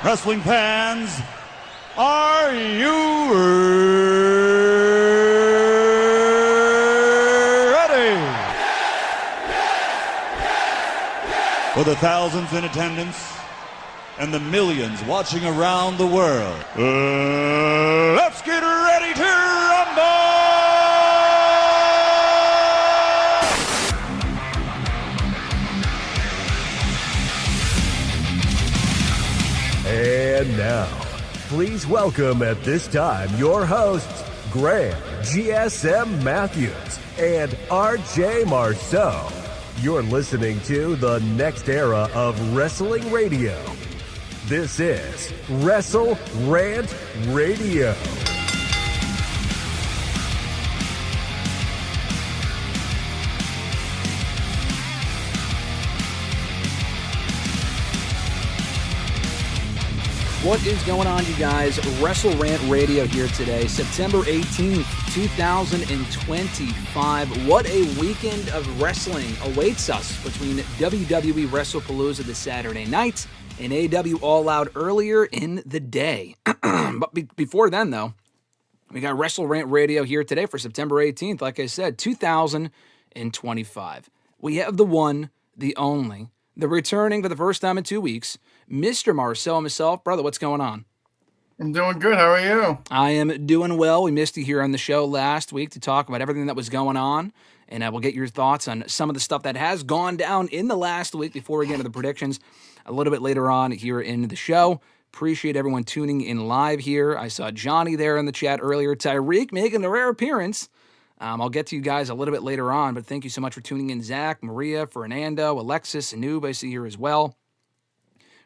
Wrestling fans, are you ready? For the thousands in attendance and the millions watching around the world, let's get ready to rumble! And now, please welcome at this time your hosts, Graham GSM Matthews and RJ Marceau. You're listening to the next era of wrestling radio. This is WrestleRant Radio. What is going on, you guys? WrestleRant Radio here today, September 18th, 2025. What a weekend of wrestling awaits us between WWE WrestlePalooza this Saturday night and AEW All Out earlier in the day. But before then, though, we got WrestleRant Radio here today for September 18th, like I said, 2025. We have the one, the only, the returning for the first time in 2 weeks, Mr. Marceau himself. Brother, what's going on? I'm doing good. How are you? I am doing well. We missed you here on the show last week to talk about everything that was going on, and I will get your thoughts on some of the stuff that has gone down in the last week before we get into the predictions a little bit later on here in the show. Appreciate everyone tuning in live here. I saw Johnny there in the chat earlier. Tyreek making a rare appearance. I'll get to you guys a little bit later on, but thank you so much for tuning in. Zach, Maria, Fernando, Alexis, Anub, I see here as well.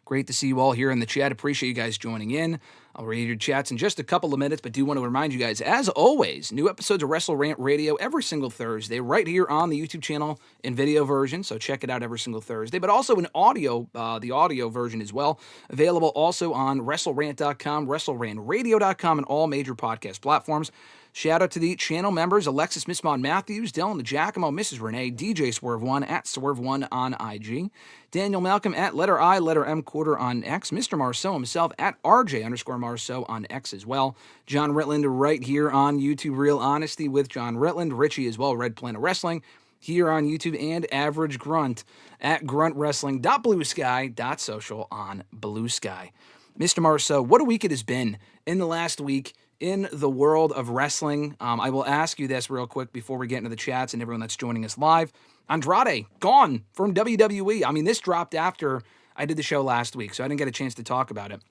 Great to see you all here in the chat. Appreciate you guys joining in. I'll read your chats in just a couple of minutes, but do want to remind you guys, as always, new episodes of WrestleRant Radio every single Thursday, right here on the YouTube channel in video version, so check it out every single Thursday, but also in audio, the audio version as well, available also on WrestleRant.com, WrestleRantRadio.com, and all major podcast platforms. Shout out to the channel members, Alexis, Miss Mon Matthews, Dillon, DiGiacomo, Mrs. Renee, DJ Swerve1, at Swerve1 on IG, Daniel Malcolm, at letter I, letter M, quarter on X, Mr. Marceau himself, at RJ_Marceau on X as well, John Ritland right here on YouTube, Real Honesty with John Ritland, Richie as well, Red Planet Wrestling, here on YouTube, and Average Grunt, at gruntwrestling.bluesky.social on Blue Sky. Mr. Marceau, what a week it has been in the last week in the world of wrestling. I will ask you this real quick before we get into the chats and everyone that's joining us live. Andrade, gone from WWE. I mean, this dropped after I did the show last week, so I didn't get a chance to talk about it.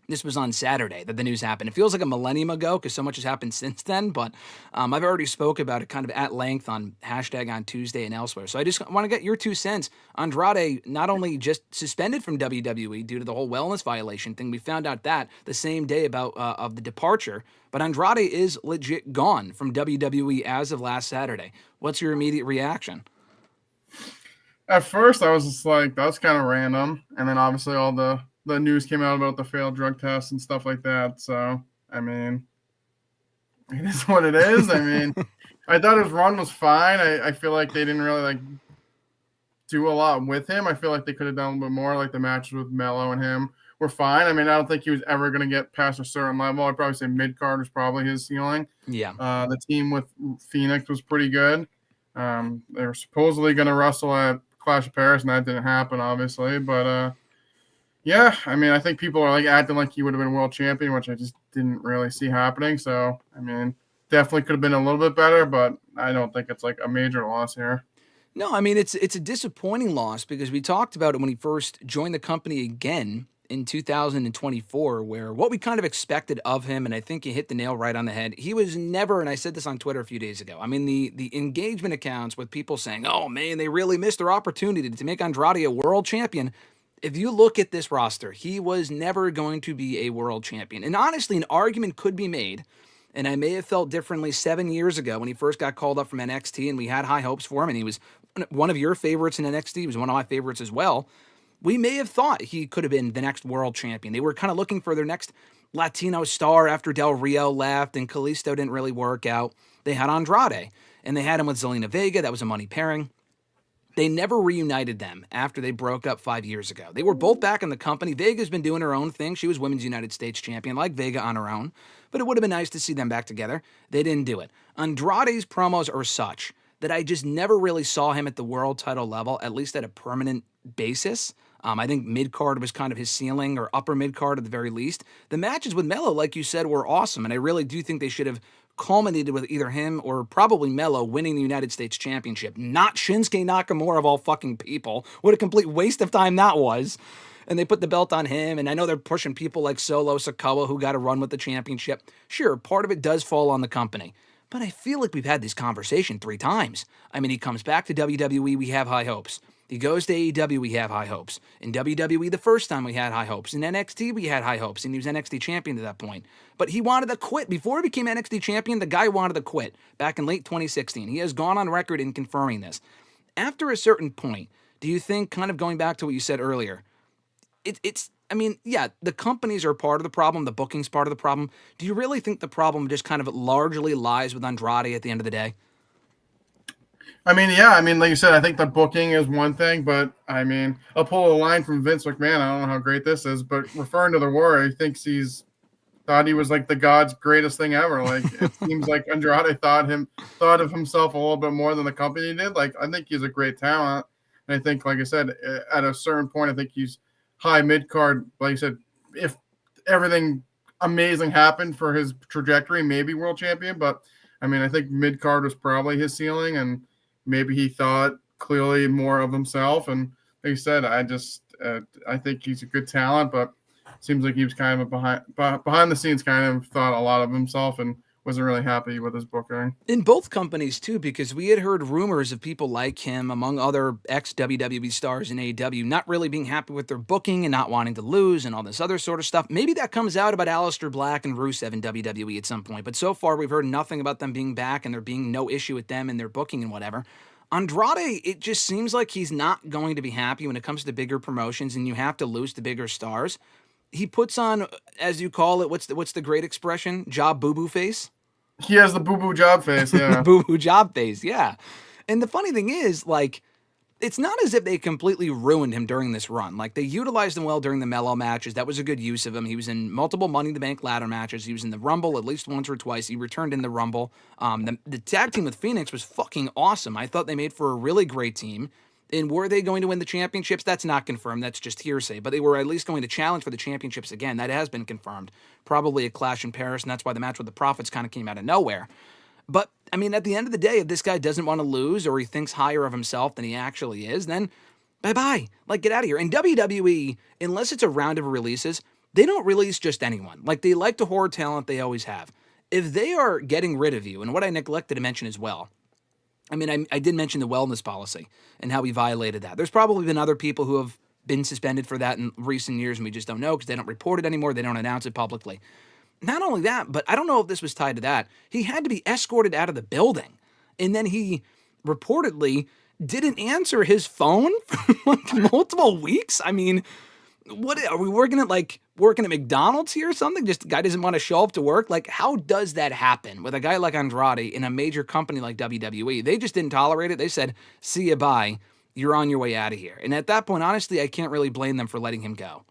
This was on Saturday that the news happened. It feels like a millennium ago because so much has happened since then, but I've already spoke about it kind of at length on hashtag on Tuesday and elsewhere. So I just want to get your 2 cents. Andrade not only just suspended from WWE due to the whole wellness violation thing, we found out that the same day about of the departure, but Andrade is legit gone from WWE as of last Saturday. What's your immediate reaction? At first, I was just like, that's kind of random. And then obviously all the news came out about the failed drug tests and stuff like that. So, I mean, it is what it is. I mean, I thought his run was fine. I feel like they didn't really do a lot with him. I feel like they could have done a little bit more. Like the matches with Mello and him were fine. I mean, I don't think he was ever going to get past a certain level. I'd probably say mid-card was probably his ceiling. Yeah. The team with Phoenix was pretty good. They were supposedly going to wrestle at Clash of Paris, and that didn't happen, obviously. But, yeah, I mean, I think people are acting like he would have been world champion, which I just didn't really see happening. So, I mean, definitely could have been a little bit better, but I don't think it's a major loss here. No, I mean, it's a disappointing loss because we talked about it when he first joined the company again in 2024, where what we kind of expected of him, and I think you hit the nail right on the head, he was never, and I said this on Twitter a few days ago, I mean, the engagement accounts with people saying, oh, man, they really missed their opportunity to make Andrade a world champion. If you look at this roster, he was never going to be a world champion. And honestly, an argument could be made, and I may have felt differently 7 years ago when he first got called up from NXT, and we had high hopes for him, and he was one of your favorites in NXT. He was one of my favorites as well. We may have thought he could have been the next world champion. They were kind of looking for their next Latino star after Del Rio left, and Kalisto didn't really work out. They had Andrade, and they had him with Zelina Vega. That was a money pairing. They never reunited them after they broke up 5 years ago. They were both back in the company. Vega's been doing her own thing. She was Women's United States Champion, like Vega on her own. But it would have been nice to see them back together. They didn't do it. Andrade's promos are such that I just never really saw him at the world title level, at least at a permanent basis. I think mid-card was kind of his ceiling, or upper mid-card at the very least. The matches with Melo, like you said, were awesome, and I really do think they should have culminated with either him or probably Melo winning the United States Championship. Not Shinsuke Nakamura of all fucking people. What a complete waste of time that was. And they put the belt on him, and I know they're pushing people like Solo Sikoa who got to run with the championship. Sure, part of it does fall on the company. But I feel like we've had this conversation 3 times. I mean, he comes back to WWE, we have high hopes. He goes to AEW, we have high hopes. In WWE, the first time we had high hopes. In NXT, we had high hopes, and he was NXT champion at that point. But he wanted to quit. Before he became NXT champion, the guy wanted to quit back in late 2016. He has gone on record in confirming this. After a certain point, do you think, kind of going back to what you said earlier, I mean, yeah, the companies are part of the problem, the booking's part of the problem. Do you really think the problem just kind of largely lies with Andrade at the end of the day? I mean, yeah, I mean, like you said, I think the booking is one thing, but I mean, I'll pull a line from Vince McMahon. I don't know how great this is, but referring to the Warrior, he thinks thought he was like the God's greatest thing ever. Like, it seems like Andrade thought of himself a little bit more than the company did. Like, I think he's a great talent. And I think, like I said, at a certain point, I think he's high mid-card. Like you said, if everything amazing happened for his trajectory, maybe world champion. But I mean, I think mid-card was probably his ceiling, and maybe he thought clearly more of himself. And like you said, I think he's a good talent, but it seems like he was kind of behind the scenes, kind of thought a lot of himself and wasn't really happy with his booking. In both companies, too, because we had heard rumors of people like him, among other ex-WWE stars in AEW, not really being happy with their booking and not wanting to lose and all this other sort of stuff. Maybe that comes out about Aleister Black and Rusev in WWE at some point, but so far we've heard nothing about them being back and there being no issue with them and their booking and whatever. Andrade, it just seems like he's not going to be happy when it comes to bigger promotions and you have to lose to bigger stars. He puts on, as you call it, what's the great expression? Job boo-boo face? He has the boo-boo job face, yeah. Boo-boo job face, yeah. And the funny thing is, like, it's not as if they completely ruined him during this run. Like, they utilized him well during the Melo matches. That was a good use of him. He was in multiple Money in the Bank ladder matches. He was in the Rumble at least once or twice. He returned in the Rumble. The tag team with Phoenix was fucking awesome. I thought they made for a really great team. And were they going to win the championships? That's not confirmed. That's just hearsay. But they were at least going to challenge for the championships again. That has been confirmed. Probably a clash in Paris, and that's why the match with the Profits kind of came out of nowhere. But, I mean, at the end of the day, if this guy doesn't want to lose or he thinks higher of himself than he actually is, then bye-bye. Like, get out of here. And WWE, unless it's a round of releases, they don't release just anyone. Like, they like to hoard talent. They always have. If they are getting rid of you, and what I neglected to mention as well, I mean, I did mention the wellness policy and how we violated that. There's probably been other people who have been suspended for that in recent years, and we just don't know because they don't report it anymore. They don't announce it publicly. Not only that, but I don't know if this was tied to that. He had to be escorted out of the building, and then he reportedly didn't answer his phone for like multiple weeks. I mean, what are we working at McDonald's here or something? Just the guy doesn't want to show up to work. Like, how does that happen with a guy like Andrade in a major company like WWE? They just didn't tolerate it. They said, see you, bye. You're on your way out of here. And at that point, honestly, I can't really blame them for letting him go.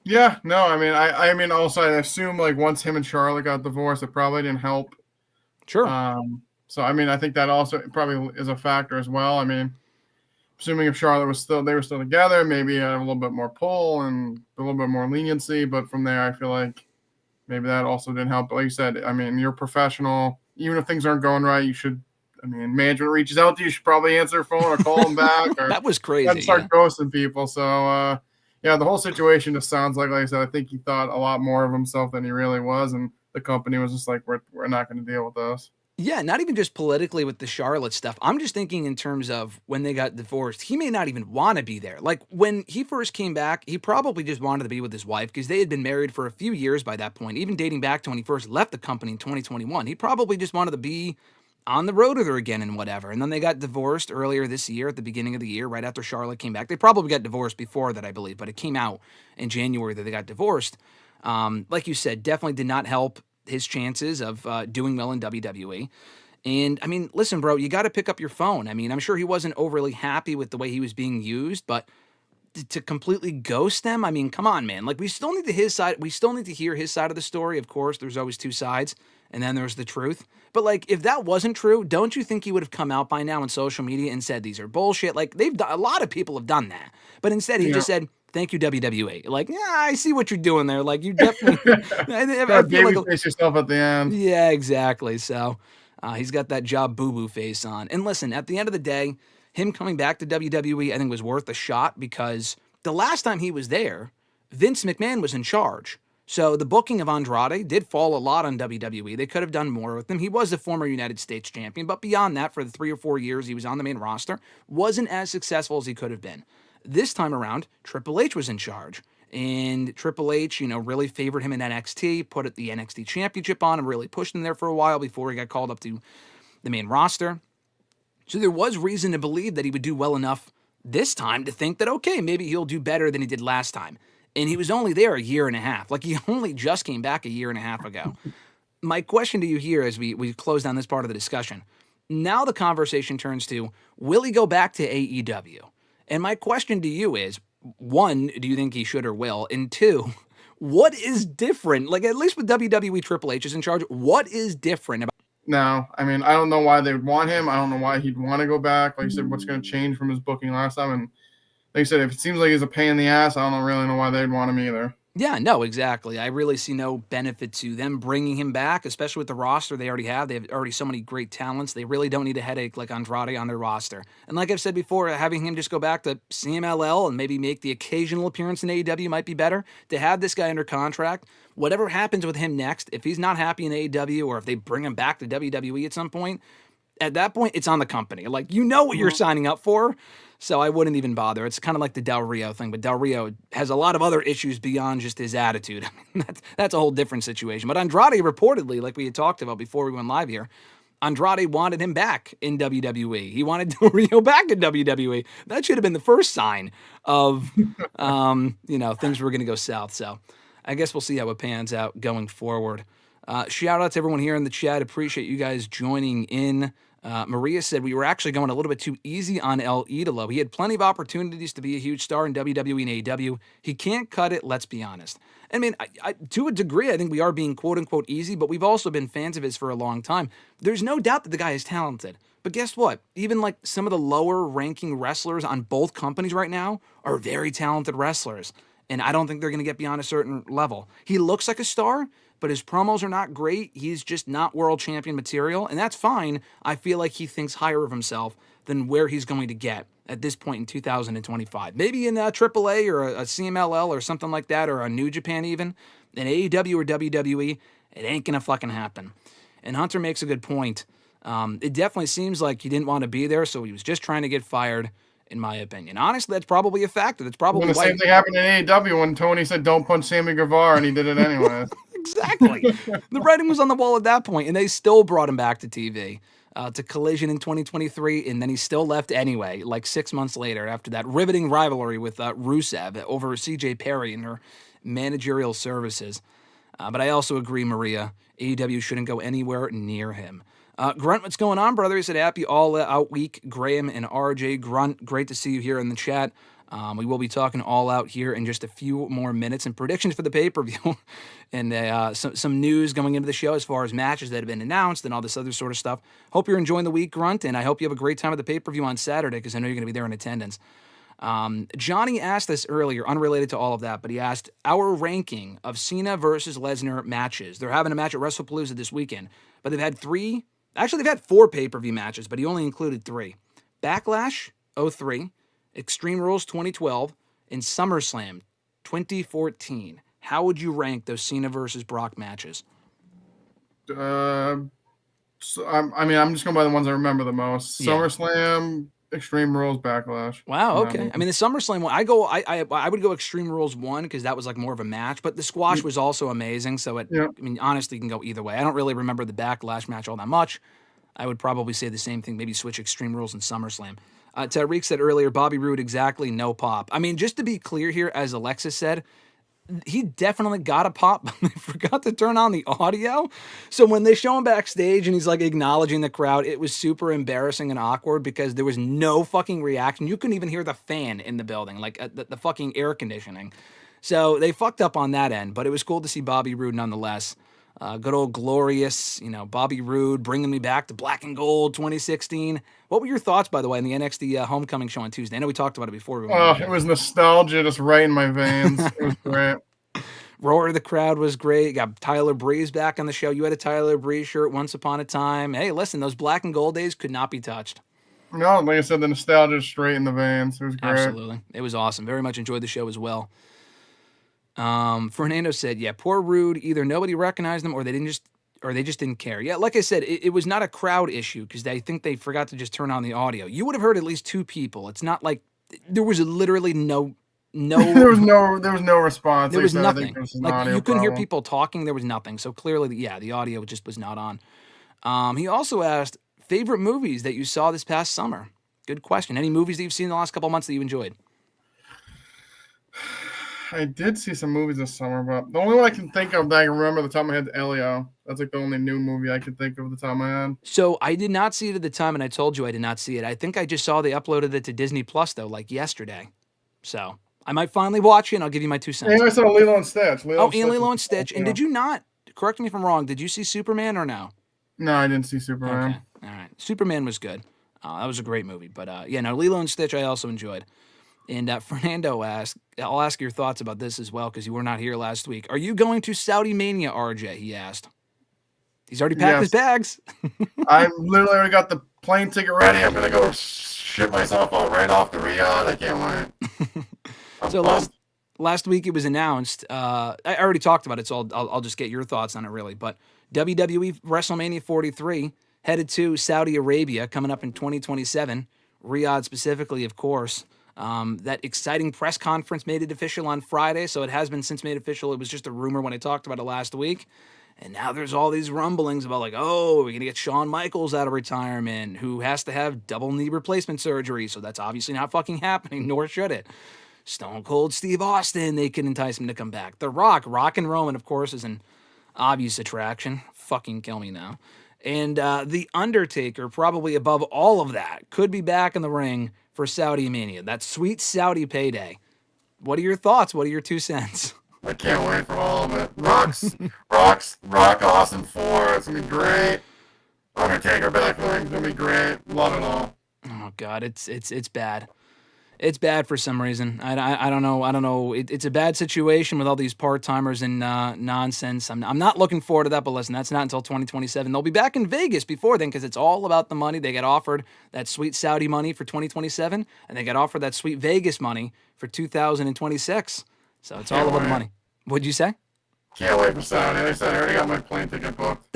Yeah, no, I mean, also I assume like once him and Charlotte got divorced, it probably didn't help. Sure. So I mean, I think that also probably is a factor as well. I mean, assuming if Charlotte they were still together, maybe had a little bit more pull and a little bit more leniency. But from there, I feel like maybe that also didn't help. But like you said, I mean, you're a professional. Even if things aren't going right, you should. I mean, management reaches out to you, you should probably answer the phone or call them back. Or that was crazy. And start ghosting people. So yeah, the whole situation just sounds like I said, I think he thought a lot more of himself than he really was, and the company was just like, we're not going to deal with this. Yeah, not even just politically with the Charlotte stuff. I'm just thinking in terms of when they got divorced, he may not even want to be there. Like, when he first came back, he probably just wanted to be with his wife because they had been married for a few years by that point, even dating back to when he first left the company in 2021. He probably just wanted to be on the road with her again and whatever. And then they got divorced earlier this year at the beginning of the year, right after Charlotte came back. They probably got divorced before that, I believe, but it came out in January that they got divorced. Like you said, definitely did not help his chances of doing well in WWE. And I mean, listen, bro, you got to pick up your phone. I mean, I'm sure he wasn't overly happy with the way he was being used, but to completely ghost them, I mean, come on, man. Like, we still need his side. We still need to hear his side of the story. Of course, there's always two sides, and then there's the truth. But like, if that wasn't true, don't you think he would have come out by now on social media and said these are bullshit? Like, a lot of people have done that, but instead he just said, "Thank you, WWE." Like, yeah, I see what you're doing there. Like, you definitely I feel like face yourself at the end. Yeah, exactly. So he's got that job boo-boo face on. And listen, at the end of the day, him coming back to WWE, I think, was worth a shot because the last time he was there, Vince McMahon was in charge. So the booking of Andrade did fall a lot on WWE. They could have done more with him. He was the former United States champion, but beyond that, for the 3 or 4 years he was on the main roster, wasn't as successful as he could have been. This time around, Triple H was in charge. And Triple H, really favored him in NXT, put the NXT championship on him, really pushed him there for a while before he got called up to the main roster. So there was reason to believe that he would do well enough this time to think that, okay, maybe he'll do better than he did last time. And he was only there a year and a half. Like, he only just came back a year and a half ago. My question to you here as we close down this part of the discussion, now the conversation turns to, will he go back to AEW? And my question to you is, one, do you think he should or will? And two, what is different? Like, at least with WWE, Triple H is in charge. What is different about? No, I mean, I don't know why they would want him. I don't know why he'd want to go back. Like you said, what's going to change from his booking last time? And like you said, if it seems like he's a pain in the ass, I don't really know why they'd want him either. Yeah, no, exactly. I really see no benefit to them bringing him back, especially with the roster they already have. They have already so many great talents. They really don't need a headache like Andrade on their roster. And like I've said before, having him just go back to CMLL and maybe make the occasional appearance in AEW might be better. To have this guy under contract, whatever happens with him next, if he's not happy in AEW or if they bring him back to WWE at some point, at that point, it's on the company. Like, you know what you're signing up for, so I wouldn't even bother. It's kind of like the Del Rio thing, but Del Rio has a lot of other issues beyond just his attitude. I mean, that's a whole different situation. But Andrade reportedly, like we had talked about before we went live here, Andrade wanted him back in WWE. He wanted Del Rio back in WWE. That should have been the first sign of, things were going to go south. So I guess we'll see how it pans out going forward. Shout out to everyone here in the chat. Appreciate you guys joining in. Maria said we were actually going a little bit too easy on El Idolo. He had plenty of opportunities to be a huge star in WWE and AEW. He can't cut it, let's be honest. I mean, I to a degree, I think we are being quote-unquote easy, but we've also been fans of his for a long time. There's no doubt that the guy is talented. But guess what? Even like some of the lower-ranking wrestlers on both companies right now are very talented wrestlers. And I don't think they're going to get beyond a certain level. He looks like a star, but his promos are not great. He's just not world champion material, and that's fine. I feel like he thinks higher of himself than where he's going to get at this point in 2025. Maybe in AAA or a CMLL or something like that, or a New Japan even. In AEW or WWE, it ain't going to fucking happen. And Hunter makes a good point. It definitely seems like he didn't want to be there, so he was just trying to get fired, in my opinion. Honestly, that's probably a factor. That's probably the same thing happened in AEW when Tony said, "Don't punch Sammy Guevara," and he did it anyway. Exactly. The writing was on the wall at that point, and they still brought him back to TV, to Collision in 2023, and then he still left anyway, like 6 months later, after that riveting rivalry with Rusev over CJ Perry and her managerial services. But I also agree, Maria, AEW shouldn't go anywhere near him. Grunt, what's going on, brother? He said, happy all-out week. Graham and RJ. Grunt, great to see you here in the chat. We will be talking all out here in just a few more minutes and predictions for the pay-per-view and some news going into the show as far as matches that have been announced and all this other sort of stuff. Hope you're enjoying the week, Grunt, and I hope you have a great time at the pay-per-view on Saturday because I know you're going to be there in attendance. Johnny asked this earlier, unrelated to all of that, but he asked our ranking of Cena versus Lesnar matches. They're having a match at WrestlePalooza this weekend, but they've had they've had 4 pay-per-view matches, but he only included 3. Backlash, 03. Extreme Rules 2012, and SummerSlam 2014. How would you rank those Cena versus Brock matches? I'm just going by the ones I remember the most. Yeah. SummerSlam, Extreme Rules, Backlash. Wow, okay. I mean, the SummerSlam one, I would go Extreme Rules 1 because that was like more of a match, but the squash was also amazing, so honestly, you can go either way. I don't really remember the Backlash match all that much. I would probably say the same thing, maybe switch Extreme Rules and SummerSlam. Tariq said earlier, Bobby Roode, exactly, no pop. I mean, just to be clear here, as Alexis said, he definitely got a pop, but they forgot to turn on the audio. So when they show him backstage and he's like acknowledging the crowd, it was super embarrassing and awkward because there was no fucking reaction. You couldn't even hear the fan in the building, like the fucking air conditioning. So they fucked up on that end, but it was cool to see Bobby Roode nonetheless. Good old glorious, Bobby Roode bringing me back to Black and Gold 2016. What were your thoughts, by the way, on the NXT Homecoming show on Tuesday? I know we talked about it before. It was nostalgia just right in my veins. It was great. Roar of the crowd was great. Got Tyler Breeze back on the show. You had a Tyler Breeze shirt once upon a time. Hey, listen, those Black and Gold days could not be touched. No, like I said, the nostalgia is straight in the veins. It was great. Absolutely. It was awesome. Very much enjoyed the show as well. Fernando said, yeah, poor Rude. Either nobody recognized them or they just didn't care. Yeah, like I said, it was not a crowd issue because I think they forgot to just turn on the audio. You would have heard at least two people. It's not like there was literally no there was no response. There was nothing. Like you couldn't hear people talking. There was nothing. So clearly, the audio just was not on. He also asked, favorite movies that you saw this past summer? Good question. Any movies that you've seen in the last couple of months that you enjoyed? I did see some movies this summer, but the only one I can think of that I can remember at the top of my head is Elio. That's like the only new movie I can think of at the top of my head. So I did not see it at the time, and I told you I did not see it. I think I just saw they uploaded it to Disney Plus, though, like yesterday. So I might finally watch it, and I'll give you my 2 cents. Yeah, I saw Lilo and Stitch. Lilo and Stitch. And did you not, correct me if I'm wrong, did you see Superman or no? No, I didn't see Superman. Okay, all right. Superman was good. That was a great movie. But, Lilo and Stitch I also enjoyed. And Fernando asked, I'll ask your thoughts about this as well because you were not here last week. Are you going to Saudi Mania, RJ? He asked. He's already packed his bags. I literally already got the plane ticket ready. I'm going to go ship myself all right off to Riyadh. I can't wait. So last week it was announced. I already talked about it, so I'll just get your thoughts on it really. But WWE WrestleMania 43 headed to Saudi Arabia coming up in 2027. Riyadh specifically, of course. That exciting press conference made it official on Friday, so it has been since made official. It was just a rumor when I talked about it last week. And now there's all these rumblings about like, we're going to get Shawn Michaels out of retirement, who has to have double knee replacement surgery, so that's obviously not fucking happening, nor should it. Stone Cold Steve Austin, they can entice him to come back. The Rock and Roman, of course, is an obvious attraction. Fucking kill me now. And The Undertaker, probably above all of that, could be back in the ring for Saudi Mania. That sweet Saudi payday. What are your thoughts? What are your 2 cents? I can't wait for all of it. Rock Austin 4. It's going to be great. Undertaker back in the ring. It's going to be great. Love it all. Oh, God. It's bad. It's bad for some reason. I don't know. It's a bad situation with all these part-timers and nonsense. I'm not looking forward to that, but listen, that's not until 2027. They'll be back in Vegas before then because it's all about the money. They get offered that sweet Saudi money for 2027, and they get offered that sweet Vegas money for 2026. So it's all about the money. What'd you say? Can't wait for Saudi. They said I already got my plane ticket booked.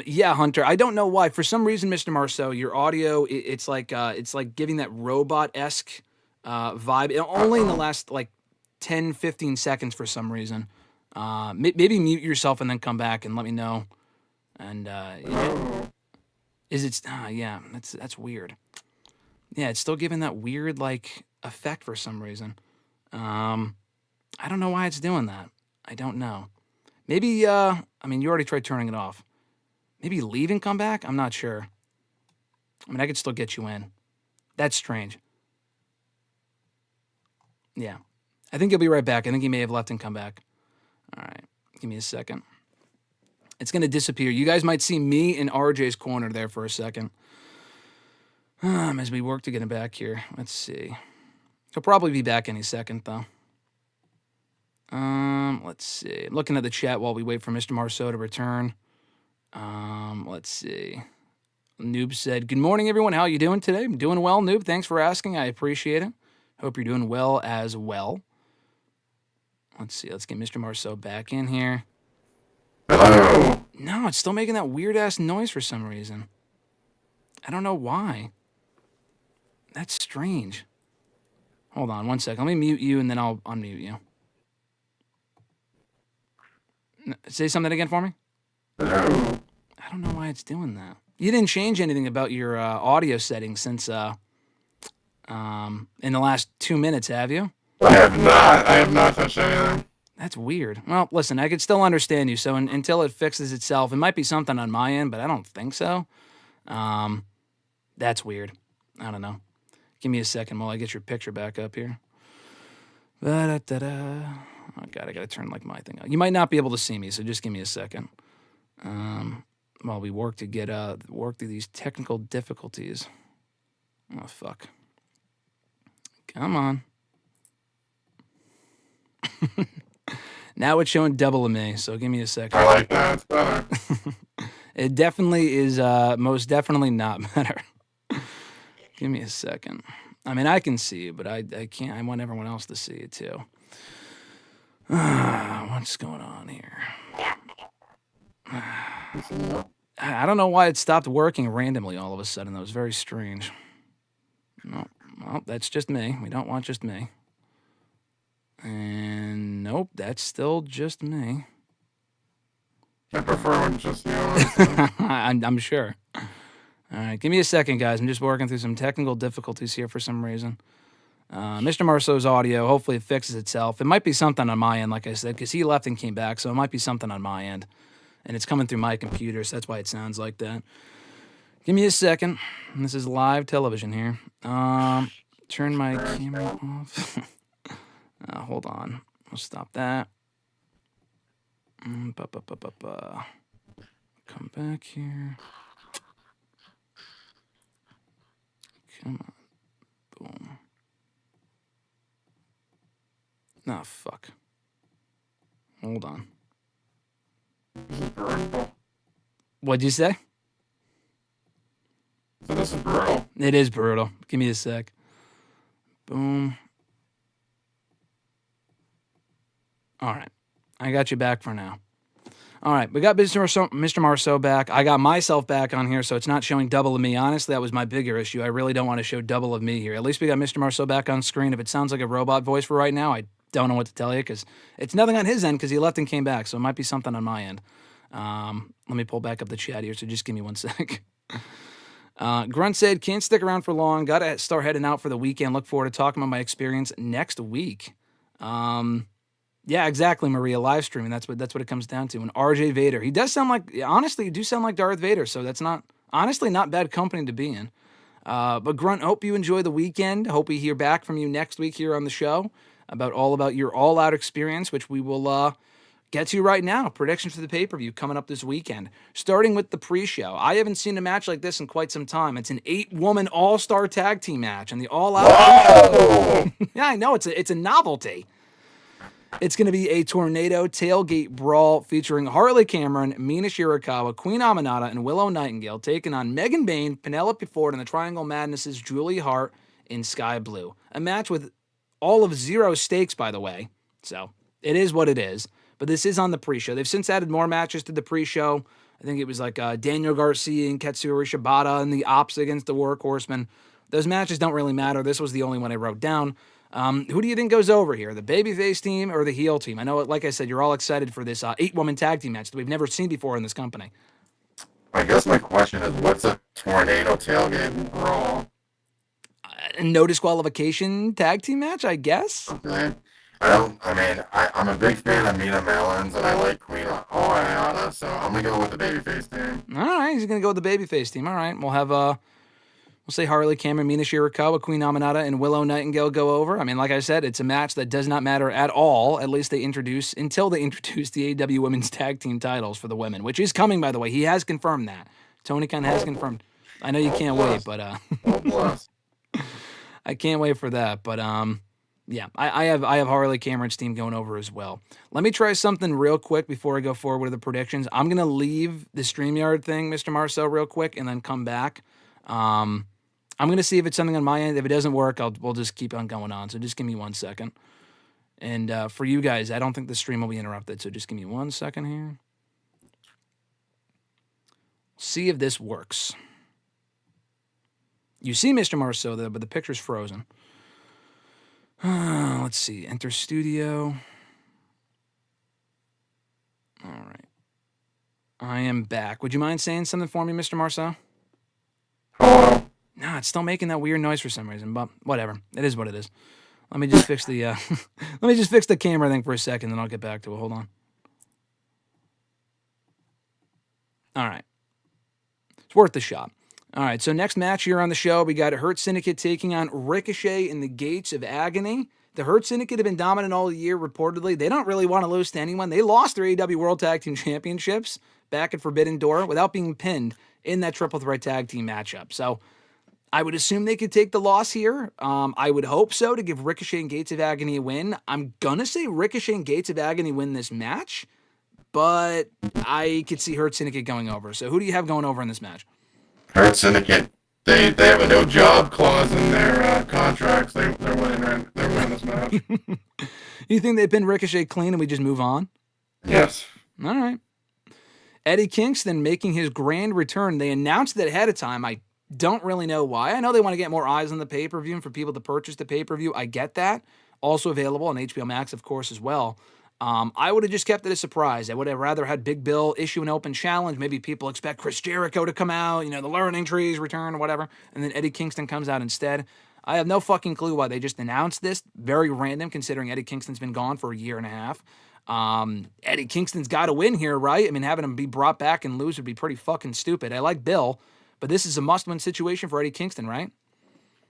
Yeah, Hunter. I don't know why. For some reason, Mr. Marceau, your audio, it's like giving that robot-esque vibe. Only in the last 10, 15 seconds for some reason. Maybe mute yourself and then come back and let me know. And that's weird. Yeah, it's still giving that weird effect for some reason. I don't know why it's doing that. I don't know. Maybe you already tried turning it off. Maybe leave and come back? I'm not sure. I could still get you in. That's strange. Yeah. I think he'll be right back. I think he may have left and come back. All right. Give me a second. It's going to disappear. You guys might see me in RJ's corner there for a second. As we work to get him back here. Let's see. He'll probably be back any second, though. Let's see. I'm looking at the chat while we wait for Mr. Marceau to return. Let's see. Noob said, good morning, everyone. How are you doing today? I'm doing well, Noob. Thanks for asking. I appreciate it. Hope you're doing well as well. Let's see. Let's get Mr. Marceau back in here. Hello. No, it's still making that weird-ass noise for some reason. I don't know why. That's strange. Hold on one second. Let me mute you, and then I'll unmute you. Say something again for me. Hello. I don't know why it's doing that. You didn't change anything about your audio settings since in the last 2 minutes, have you? I have not touched anything. That's weird. Well, listen, I could still understand you. So until it fixes itself, it might be something on my end, but I don't think so. That's weird. I don't know. Give me a second while I get your picture back up here. Oh, God, I got to turn like my thing out. You might not be able to see me, so just give me a second. While we work to get work through these technical difficulties. Oh, fuck. Come on. Now it's showing double of me, so give me a second. I like that. It's better. It definitely is most definitely not better. Give me a second. I mean, I can see it, but I can't. I want everyone else to see it too. What's going on here? I don't know why it stopped working randomly all of a sudden. That was very strange. No, well, that's just me. We don't want just me. And nope, that's still just me. I prefer when just you. I'm sure. All right, give me a second, guys. I'm just working through some technical difficulties here for some reason. Mr. Marceau's audio, hopefully it fixes itself. It might be something on my end, like I said, because he left and came back, so it might be something on my end. And it's coming through my computer, so that's why it sounds like that. Give me a second. This is live television here. Turn my camera off. Hold on. I'll stop that. Come back here. Come on. Boom. Oh, fuck. Hold on. What'd you say? So this is brutal. It is brutal. Give me a sec. Boom. All right. I got you back for now. All right. We got Mr. Marceau back. I got myself back on here, so it's not showing double of me. Honestly, that was my bigger issue. I really don't want to show double of me here. At least we got Mr. Marceau back on screen. If it sounds like a robot voice for right now, I don't know what to tell you because it's nothing on his end because he left and came back, so it might be something on my end. Let me pull back up the chat here, so just give me one sec. Grunt said, can't stick around for long. Got to start heading out for the weekend. Look forward to talking about my experience next week. Yeah, exactly, Maria. Live streaming. That's what it comes down to. And RJ Vader. He does sound like, honestly, you do sound like Darth Vader. So that's honestly not bad company to be in. But Grunt, hope you enjoy the weekend. Hope we hear back from you next week here on the show about your all-out experience, which we will get to right now. Predictions for the pay-per-view coming up this weekend. Starting with the pre-show. I haven't seen a match like this in quite some time. It's an 8-woman all-star tag team match, and the all-out. Yeah, I know it's a novelty. It's going to be a tornado tailgate brawl featuring Harley Cameron, Mina Shirakawa, Queen Aminata, and Willow Nightingale taking on Megan Bayne, Penelope Ford, and the Triangle Madness's Julie Hart in Sky Blue. A match with all of 0 stakes, by the way. So it is what it is. But this is on the pre-show. They've since added more matches to the pre-show. I think it was like Daniel Garcia and Katsuyori Shibata and the Ops against the Workhorsemen. Those matches don't really matter. This was the only one I wrote down. Who do you think goes over here, the babyface team or the heel team? I know, like I said, you're all excited for this 8-woman tag team match that we've never seen before in this company. I guess my question is, what's a tornado tailgate brawl? No disqualification tag team match, I guess. Okay. I'm a big fan of Mina Melons, and I like Queen Aminata, so I'm going to go with the babyface team. All right, he's going to go with the babyface team. All right, we'll have, we'll say Harley Cameron, Mina Shirakawa, Queen Aminata, and Willow Nightingale go over. I mean, like I said, it's a match that does not matter at all. At least until they introduce the AEW Women's Tag Team titles for the women, which is coming, by the way. He has confirmed that. Tony Khan has confirmed. I know you can't wait, but I can't wait for that. But yeah, I have Harley Cameron's team going over as well. Let me try something real quick before I go forward with the predictions. I'm gonna leave the StreamYard thing, Mr. Marceau, real quick, and then come back. I'm going to see if it's something on my end. If it doesn't work, we'll just keep on going on. So just give me 1 second. And for you guys, I don't think the stream will be interrupted. So just give me 1 second here. See if this works. You see Mr. Marceau there, but the picture's frozen. Let's see. Enter studio. All right. I am back. Would you mind saying something for me, Mr. Marceau? Hello. No, it's still making that weird noise for some reason, but whatever. It is what it is. Let me just fix the let me just fix the camera thing for a second, then I'll get back to it. Hold on. All right. It's worth the shot. All right, so next match here on the show, we got Hurt Syndicate taking on Ricochet in the Gates of Agony. The Hurt Syndicate have been dominant all year, reportedly. They don't really want to lose to anyone. They lost their AEW World Tag Team Championships back at Forbidden Door without being pinned in that Triple Threat Tag Team matchup. So I would assume they could take the loss here. I would hope so to give Ricochet and Gates of Agony a win. I'm going to say Ricochet and Gates of Agony win this match, but I could see Hurt Syndicate going over. So who do you have going over in this match? Hurt Syndicate. They have a no job clause in their contracts. They're winning this match. You think they've been Ricochet clean and we just move on? Yes. All right. Eddie Kingston making his grand return. They announced it ahead of time. I don't really know why. I know they want to get more eyes on the pay-per-view and for people to purchase the pay-per-view. I get that. Also available on HBO Max, of course, as well. I would have just kept it a surprise. I would have rather had Big Bill issue an open challenge. Maybe people expect Chris Jericho to come out, the Learning Trees return or whatever, and then Eddie Kingston comes out instead. I have no fucking clue why they just announced this. Very random, considering Eddie Kingston's been gone for a year and a half. Eddie Kingston's got to win here, right? I mean, having him be brought back and lose would be pretty fucking stupid. I like Bill, but this is a must-win situation for Eddie Kingston, right?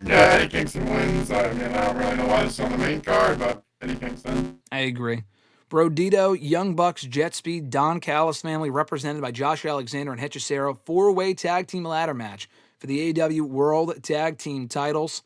Yeah, Eddie Kingston wins. I don't really know why this is on the main card, but Eddie Kingston. I agree. Brodito, Young Bucks, Jet Speed, Don Callis family, represented by Josh Alexander and Hechicero, 4-way tag team ladder match for the AEW World Tag Team titles.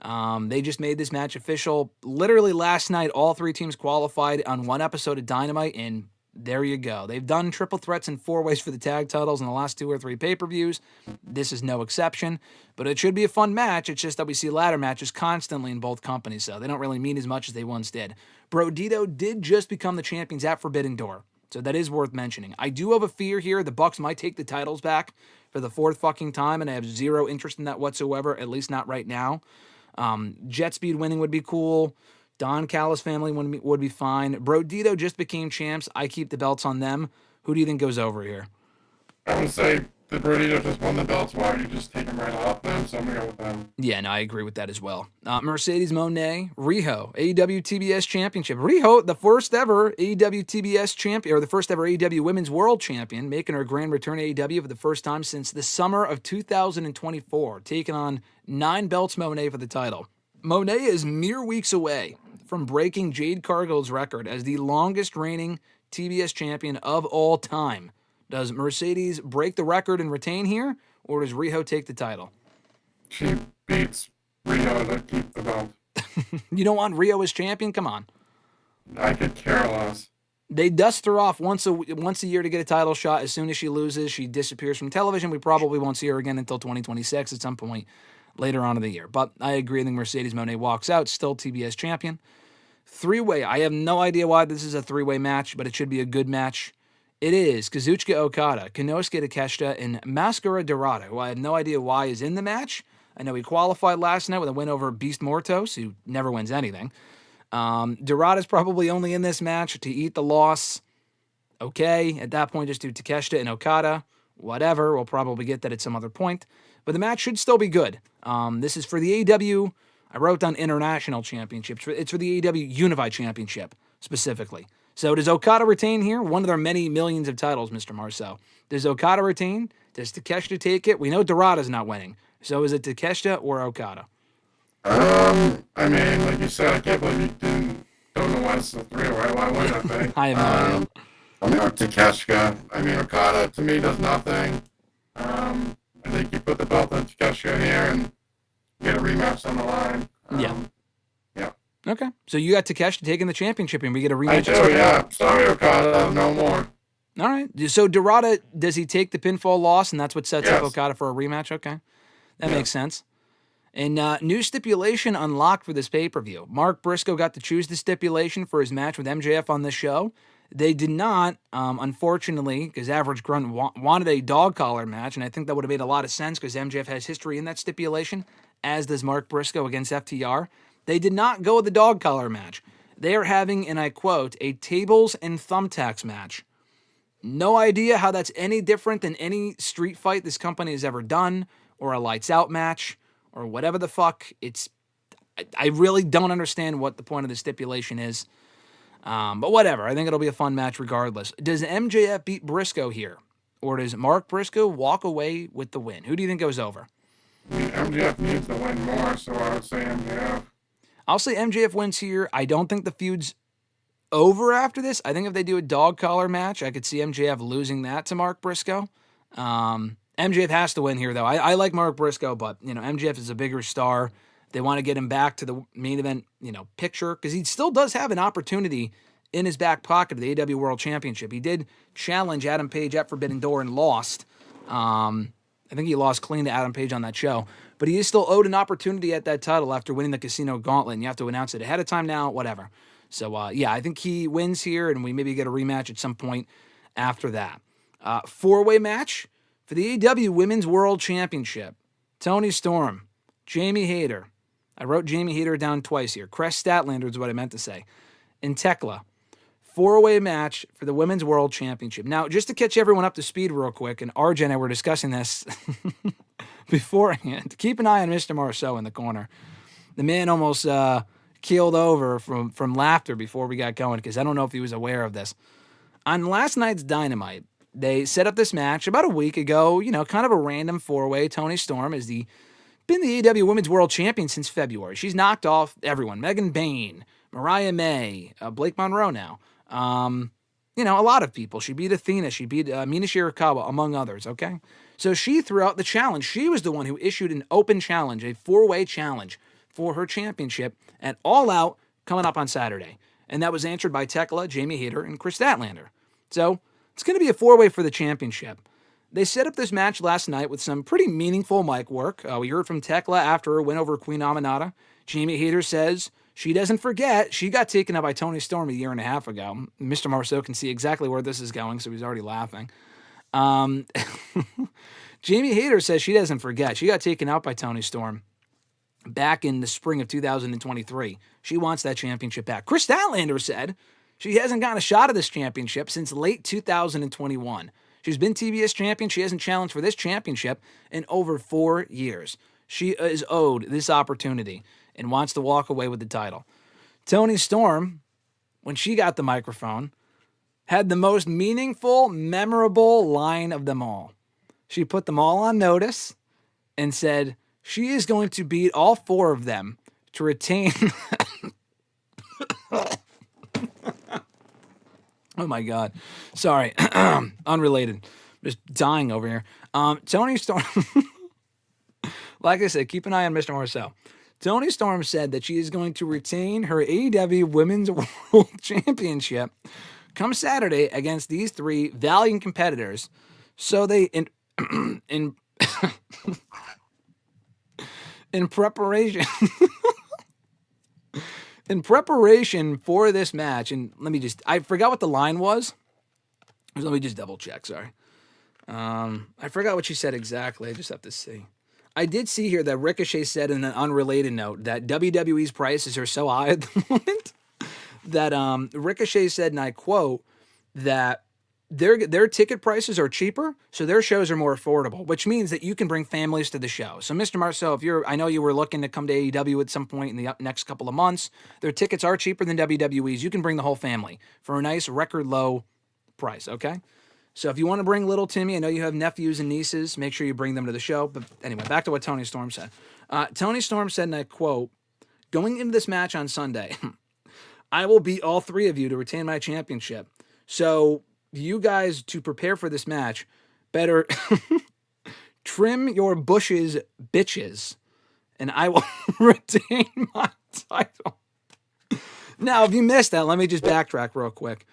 They just made this match official. Literally last night, all three teams qualified on one episode of Dynamite, and there you go. They've done triple threats and 4-ways for the tag titles in the last 2 or 3 pay-per-views. This is no exception, but it should be a fun match. It's just that we see ladder matches constantly in both companies, so they don't really mean as much as they once did. Brodito did just become the champions at Forbidden Door, so that is worth mentioning. I do have a fear here the Bucks might take the titles back for the 4th fucking time, and I have zero interest in that whatsoever, at least not right now. Jet Speed winning would be cool. Don Callis family would be fine. Brodito just became champs. I keep the belts on them. Who do you think goes over here? I would say the Brodito just won the belts. Why would you just take them right off them? So I'm going to go with them. Yeah, no, I agree with that as well. Mercedes Moné, Riho, AEW TBS Championship. Riho, the first ever AEW TBS champion, or the first ever AEW Women's World Champion, making her grand return to AEW for the first time since the summer of 2024, taking on 9 belts Moné for the title. Moné is mere weeks away from breaking Jade Cargill's record as the longest reigning TBS champion of all time. Does Mercedes break the record and retain here, or does Riho take the title? She beats Riho to keep the belt. You don't want Riho as champion? Come on. I could care less. They dust her off once a year to get a title shot. As soon as she loses, she disappears from television. We probably won't see her again until 2026 at some point later on in the year. But I agree. I think Mercedes Moné walks out, still TBS champion. 3-way. I have no idea why this is a 3-way match, but it should be a good match. It is Kazuchika Okada, Konosuke Takeshita, and Mascara Dorada, who I have no idea why is in the match. I know he qualified last night with a win over Beast Mortos, who never wins anything. Dorada's probably only in this match to eat the loss. Okay, at that point, just do Takeshita and Okada. Whatever, we'll probably get that at some other point. But the match should still be good. This is for the AEW, I wrote down International Championships. It's for the AEW Unified Championship, specifically. So does Okada retain here? One of their many millions of titles, Mr. Marceau. Does Okada retain? Does Takeshita take it? We know Dorada's not winning. So is it Takeshita or Okada? I mean, like you said, I can't believe you don't know why it's a 3-way. Why win that thing? I have no idea. I'm going to Takeshita. I mean, Okada, to me, does nothing. I think you put the belt on Takeshita here and get a rematch on the line. Yeah. Yeah. Okay. So you got Takeshita taking the championship and we get a rematch. I do, yeah. Sorry, Okada. No more. All right. So Dorada, does he take the pinfall loss and that's what sets up Yes. Okada for a rematch? Okay. That makes sense. And new stipulation unlocked for this pay-per-view. Mark Briscoe got to choose the stipulation for his match with MJF on this show. They did not, unfortunately, because Average Grunt wanted a dog collar match, and I think that would have made a lot of sense because MJF has history in that stipulation, as does Mark Briscoe against FTR. They did not go with the dog collar match. They are having, and I quote, a tables and thumbtacks match. No idea how that's any different than any street fight this company has ever done, or a lights out match, or whatever the fuck. I really don't understand what the point of the stipulation is. But whatever. I think it'll be a fun match regardless. Does MJF beat Briscoe here? Or does Mark Briscoe walk away with the win? Who do you think goes over? MJF needs to win more, so I would say MJF. I'll say MJF wins here. I don't think the feud's over after this. I think if they do a dog collar match, I could see MJF losing that to Mark Briscoe. MJF has to win here, though. I like Mark Briscoe, but MJF is a bigger star. They want to get him back to the main event, picture, because he still does have an opportunity in his back pocket of the AEW World Championship. He did challenge Adam Page at Forbidden Door and lost. I think he lost clean to Adam Page on that show. But he is still owed an opportunity at that title after winning the Casino Gauntlet, and you have to announce it ahead of time now, whatever. So, I think he wins here, and we maybe get a rematch at some point after that. Four-way match for the AEW Women's World Championship. Toni Storm, Jamie Hayter. I wrote Jamie Hayter down twice here. Crest Statlander is what I meant to say. And Tekla. Four-way match for the Women's World Championship. Now, just to catch everyone up to speed real quick, and RJ and I were discussing this beforehand. Keep an eye on Mr. Marceau in the corner. The man almost keeled over from laughter before we got going, because I don't know if he was aware of this. On last night's Dynamite, they set up this match about a week ago, kind of a random four-way. Toni Storm has been the AEW Women's World Champion since February. She's knocked off everyone. Megan Bayne, Mariah May, Blake Monroe now. A lot of people. She beat Athena. She beat Mina Shirakawa, among others, okay? So she threw out the challenge. She was the one who issued an open challenge, a four-way challenge for her championship at All Out coming up on Saturday. And that was answered by Tekla, Jamie Hayter, and Chris Statlander. So it's going to be a four-way for the championship. They set up this match last night with some pretty meaningful mic work. We heard from Tekla after her win over Queen Aminata. Jamie Hayter says she doesn't forget she got taken out by Toni Storm a year and a half ago. Mr. Marceau can see exactly where this is going, so he's already laughing. Jamie Hayter says she doesn't forget. She got taken out by Toni Storm back in the spring of 2023. She wants that championship back. Chris Statlander said she hasn't gotten a shot at this championship since late 2021. She's been TBS champion. She hasn't challenged for this championship in over 4 years. She is owed this opportunity and wants to walk away with the title. Toni Storm, when she got the microphone, had the most meaningful, memorable line of them all. She put them all on notice and said she is going to beat all four of them to retain... Oh my God. Sorry. Unrelated. Just dying over here. Toni Storm, like I said, keep an eye on Mr. Marceau. Toni Storm said that she is going to retain her AEW Women's World Championship come Saturday against these three valiant competitors. So they, in preparation... In preparation for this match, and I forgot what the line was. Let me just double check, sorry. I forgot what she said exactly. I just have to see. I did see here that Ricochet said in an unrelated note that WWE's prices are so high at the moment that Ricochet said, and I quote, that their ticket prices are cheaper, so their shows are more affordable, which means that you can bring families to the show. So, Mr. Marceau, I know you were looking to come to AEW at some point in the next couple of months. Their tickets are cheaper than WWE's. You can bring the whole family for a nice record low price, okay? So if you want to bring little Timmy, I know you have nephews and nieces, make sure you bring them to the show. But anyway, back to what Toni Storm said. Toni Storm said, and I quote, "Going into this match on Sunday, I will beat all three of you to retain my championship. So you guys, to prepare for this match, better trim your bushes, bitches, and I will retain my title." Now, if you missed that, let me just backtrack real quick.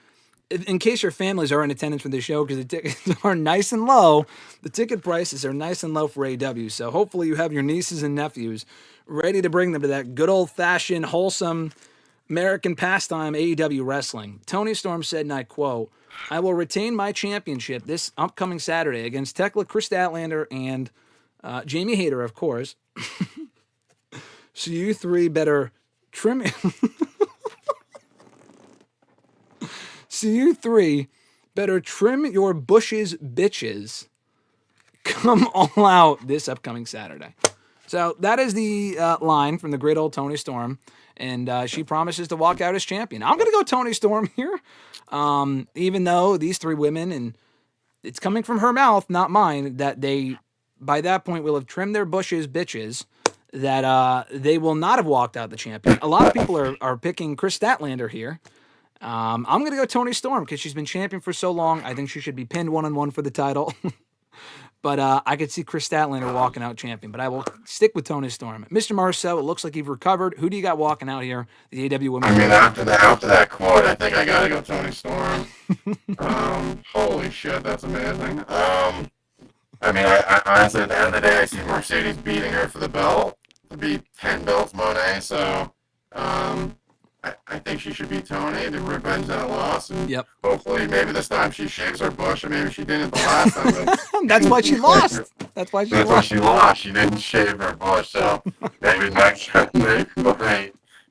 In case your families are in attendance for the show, because the tickets are nice and low, the ticket prices are nice and low for AEW. So hopefully you have your nieces and nephews ready to bring them to that good old-fashioned, wholesome American pastime AEW wrestling. Toni Storm said, and I quote, "I will retain my championship this upcoming Saturday against Tekla, Chris Statlander, and Jamie Hayter, of course. So you three better trim it." So you three better trim your bushes, bitches. Come all out this upcoming Saturday. So that is the line from the great old Toni Storm, and she promises to walk out as champion. I'm going to go Toni Storm here, even though these three women, and it's coming from her mouth, not mine, that they, by that point, will have trimmed their bushes, bitches, that they will not have walked out the champion. A lot of people are picking Chris Statlander here. I'm going to go Toni Storm because she's been champion for so long. I think she should be pinned 1-on-1 for the title. But I could see Chris Statlander walking out champion. But I will stick with Toni Storm. Mr. Marceau, it looks like you've recovered. Who do you got walking out here? The AEW Women's. I mean, after that quote, I think I gotta go Toni Storm. Holy shit, that's amazing. I mean, I honestly, at the end of the day, I see Mercedes beating her for the belt. To beat 10 belts, Monet. So, I think she should beat Toni to revenge that loss. And hopefully, maybe this time she shaves her bush, or maybe she didn't the last time. That's why she lost. That's why she lost. She didn't shave her bush. So maybe next time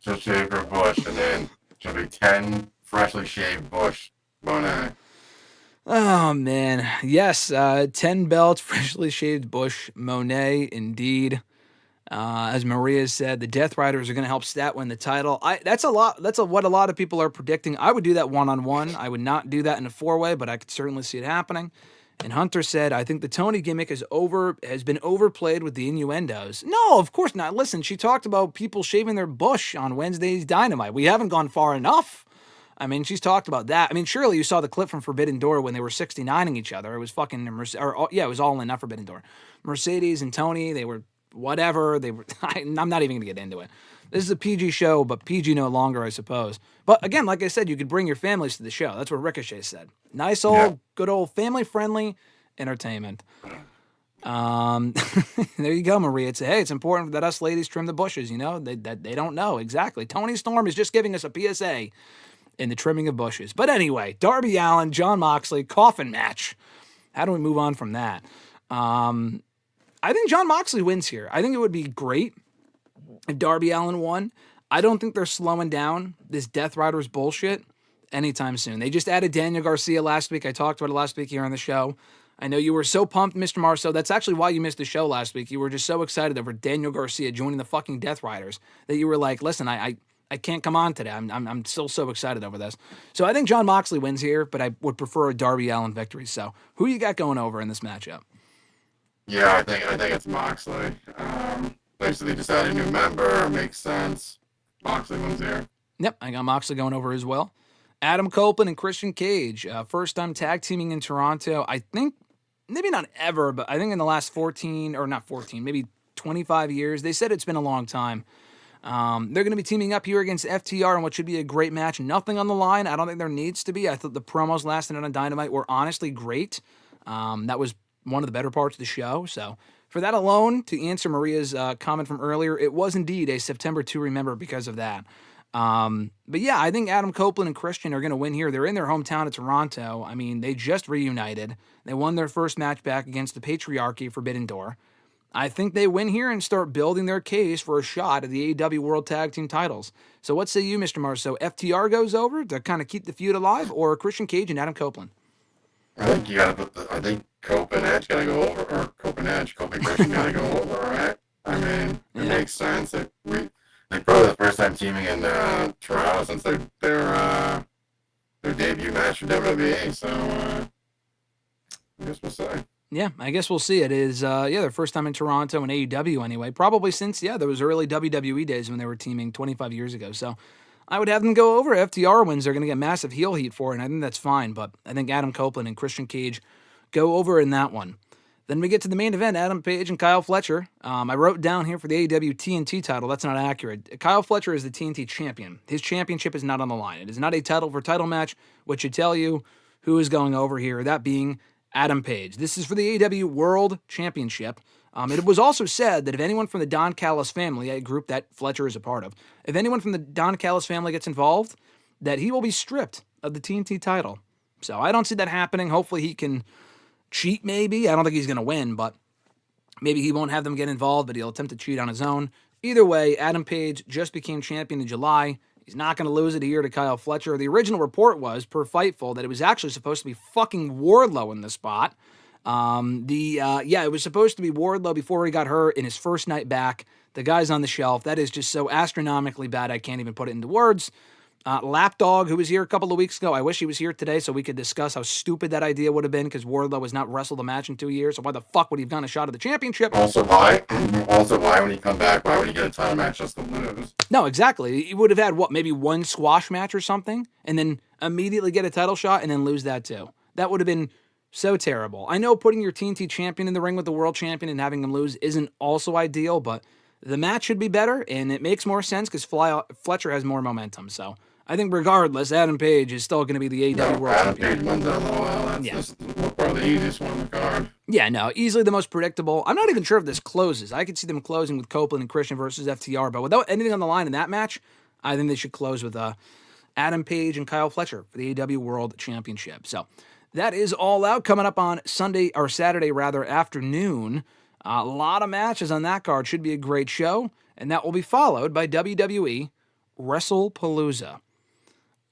she'll shave her bush, and then she'll be 10 freshly shaved bush Monet. Oh, man. Yes, 10 belts, freshly shaved bush Monet, indeed. As Maria said, the Death Riders are going to help Stat win the title. That's what a lot of people are predicting. I would do that 1-on-1. I would not do that in a 4-way, but I could certainly see it happening. And Hunter said, I think the Toni gimmick has been overplayed with the innuendos. No, of course not. Listen, she talked about people shaving their bush on Wednesday's Dynamite. We haven't gone far enough. I mean, she's talked about that. I mean, surely you saw the clip from Forbidden Door when they were 69ing each other. It was fucking, it was all in, not Forbidden Door. Mercedes and Toni, they were whatever. I'm not even going to get into it. This is a PG show, but PG no longer, I suppose. But again, like I said, you could bring your families to the show. That's what Ricochet said. Nice old, good old family-friendly entertainment. There you go, Maria. It's important that us ladies trim the bushes, you know? They don't know. Exactly. Toni Storm is just giving us a PSA in the trimming of bushes. But anyway, Darby Allin, Jon Moxley, coffin match. How do we move on from that? I think Jon Moxley wins here. I think it would be great if Darby Allin won. I don't think they're slowing down this Death Riders bullshit anytime soon. They just added Daniel Garcia last week. I talked about it last week here on the show. I know you were so pumped, Mr. Marceau. That's actually why you missed the show last week. You were just so excited over Daniel Garcia joining the fucking Death Riders that you were like, listen, I can't come on today. I'm still so excited over this. So I think Jon Moxley wins here, but I would prefer a Darby Allin victory. So who you got going over in this matchup? Yeah, I think it's Moxley. Basically just add a new member. Makes sense. Moxley wins here. Yep, I got Moxley going over as well. Adam Copeland and Christian Cage. First time tag teaming in Toronto. I think, maybe not ever, but I think in the last 25 years. They said it's been a long time. They're going to be teaming up here against FTR in what should be a great match. Nothing on the line. I don't think there needs to be. I thought the promos last night on Dynamite were honestly great. That was one of the better parts of the show. So for that alone, to answer Maria's comment from earlier, it was indeed a September to remember because of that. But yeah, I think Adam Copeland and Christian are going to win here. They're in their hometown of Toronto. I mean, they just reunited. They won their first match back against the Patriarchy Forbidden Door. I think they win here and start building their case for a shot at the AEW World Tag Team titles. So what say you, Mr. Marceau? FTR goes over to kind of keep the feud alive, or Christian Cage and Adam Copeland? I think Cope and Edge gotta go over, or Cope and Christian gotta go over, right? I mean, it makes sense. They're probably the first time teaming in Toronto since their debut match for WWE, so I guess we'll see. Yeah, I guess we'll see. It is, their first time in Toronto and AEW anyway. Probably since, those early WWE days when they were teaming 25 years ago. So I would have them go over. FTR wins. They're going to get massive heel heat for it, and I think that's fine. But I think Adam Copeland and Christian Cage go over in that one. Then we get to the main event, Adam Page and Kyle Fletcher. I wrote down here for the AEW TNT title. That's not accurate. Kyle Fletcher is the TNT champion. His championship is not on the line. It is not a title for title match, which should tell you who is going over here, that being Adam Page. This is for the AEW World Championship. It was also said that if anyone from the Don Callis family, a group that Fletcher is a part of, if anyone from the Don Callis family gets involved, that he will be stripped of the TNT title. So I don't see that happening. Hopefully he can cheat maybe. I don't think he's going to win, but maybe he won't have them get involved, but he'll attempt to cheat on his own. Either way, Adam Page just became champion in July. He's not going to lose it here to Kyle Fletcher. The original report was, per Fightful, that it was actually supposed to be fucking Wardlow in the spot. It was supposed to be Wardlow before he got hurt in his first night back. The guy's on the shelf. That is just so astronomically bad, I can't even put it into words. Lapdog, who was here a couple of weeks ago, I wish he was here today so we could discuss how stupid that idea would have been because Wardlow has not wrestled a match in 2 years, so why the fuck would he have gotten a shot at the championship? Also, why when he come back, why would he get a title match just to lose? No, exactly. He would have had, maybe one squash match or something, and then immediately get a title shot and then lose that too. That would have been so terrible. I know putting your TNT champion in the ring with the world champion and having him lose isn't also ideal, but the match should be better, and it makes more sense because Fletcher has more momentum. So I think regardless, Adam Page is still going to be the AEW World Champion. Adam Page wins that little while. That's probably the easiest one on the card. Yeah, no, easily the most predictable. I'm not even sure if this closes. I could see them closing with Copeland and Christian versus FTR, but without anything on the line in that match, I think they should close with Adam Page and Kyle Fletcher for the AEW World Championship. So that is All Out coming up on Saturday afternoon. A lot of matches on that card. Should be a great show. And that will be followed by WWE WrestlePalooza.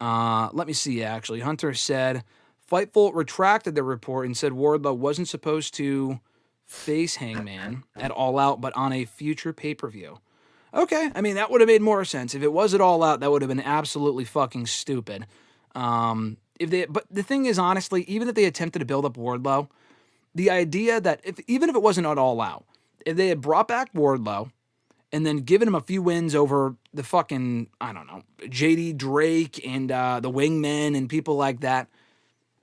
Let me see, actually. Hunter said, Fightful retracted their report and said Wardlow wasn't supposed to face Hangman at All Out, but on a future pay-per-view. Okay, I mean, that would have made more sense. If it was at All Out, that would have been absolutely fucking stupid. But the thing is, honestly, even if they attempted to build up Wardlow, the idea that even if it wasn't at All Out, if they had brought back Wardlow and then given him a few wins over the fucking, I don't know, JD Drake and the Wingmen and people like that,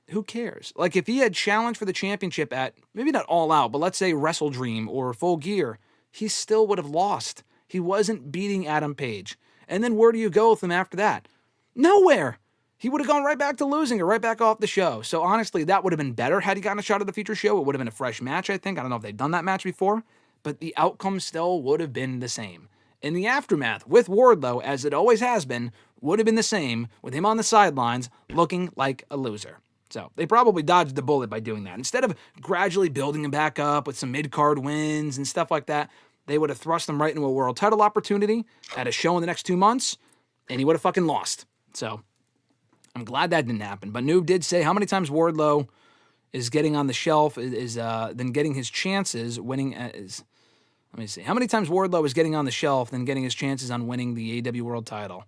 who cares? Like, if he had challenged for the championship at, maybe not All Out, but let's say Wrestle Dream or Full Gear, he still would have lost. He wasn't beating Adam Page. And then where do you go with him after that? Nowhere. He would have gone right back to losing or right back off the show. So honestly, that would have been better had he gotten a shot at the future show. It would have been a fresh match, I think. I don't know if they've done that match before, but the outcome still would have been the same. In the aftermath, with Wardlow, as it always has been, would have been the same with him on the sidelines looking like a loser. So they probably dodged the bullet by doing that. Instead of gradually building him back up with some mid-card wins and stuff like that, they would have thrust him right into a world title opportunity at a show in the next 2 months, and he would have fucking lost. So I'm glad that didn't happen. But Noob did say how many times Wardlow is getting on the shelf then getting his chances winning let me see. How many times Wardlow is getting on the shelf then getting his chances on winning the AEW World title?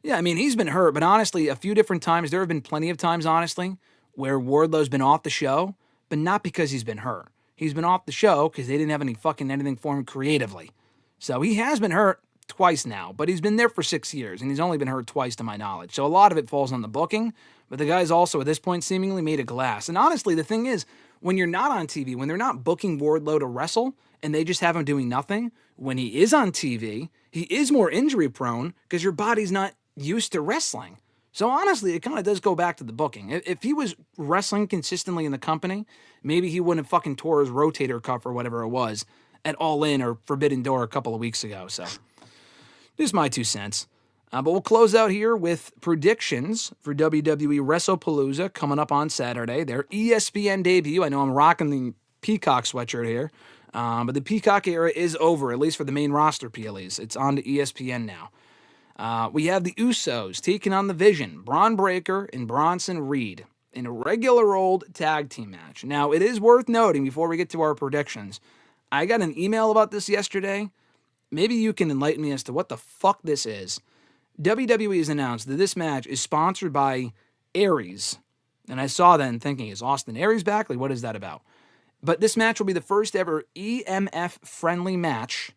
Yeah, I mean, he's been hurt, but honestly, a few different times, there have been plenty of times, honestly, where Wardlow's been off the show, but not because he's been hurt. He's been off the show because they didn't have anything for him creatively. So he has been hurt twice now, but he's been there for 6 years, and he's only been hurt twice to my knowledge. So a lot of it falls on the booking, but the guy's also, at this point, seemingly made of glass. And honestly, the thing is, when you're not on TV, when they're not booking Wardlow to wrestle, and they just have him doing nothing, when he is on TV, he is more injury-prone because your body's not used to wrestling. So honestly, it kind of does go back to the booking. If he was wrestling consistently in the company, maybe he wouldn't have fucking tore his rotator cuff or whatever it was at All In or Forbidden Door a couple of weeks ago. So just my 2 cents. But we'll close out here with predictions for WWE WrestlePalooza coming up on Saturday. Their ESPN debut. I know I'm rocking the Peacock sweatshirt here, but the Peacock era is over, at least for the main roster PLEs. It's on to ESPN now. We have the Usos taking on the Vision, Braun Breaker and Bronson Reed in a regular old tag team match. Now, it is worth noting before we get to our predictions, I got an email about this yesterday. Maybe you can enlighten me as to what the fuck this is. WWE has announced that this match is sponsored by Aries. And I saw that and thinking, is Austin Aries back? Like, what is that about? But this match will be the first ever EMF-friendly match,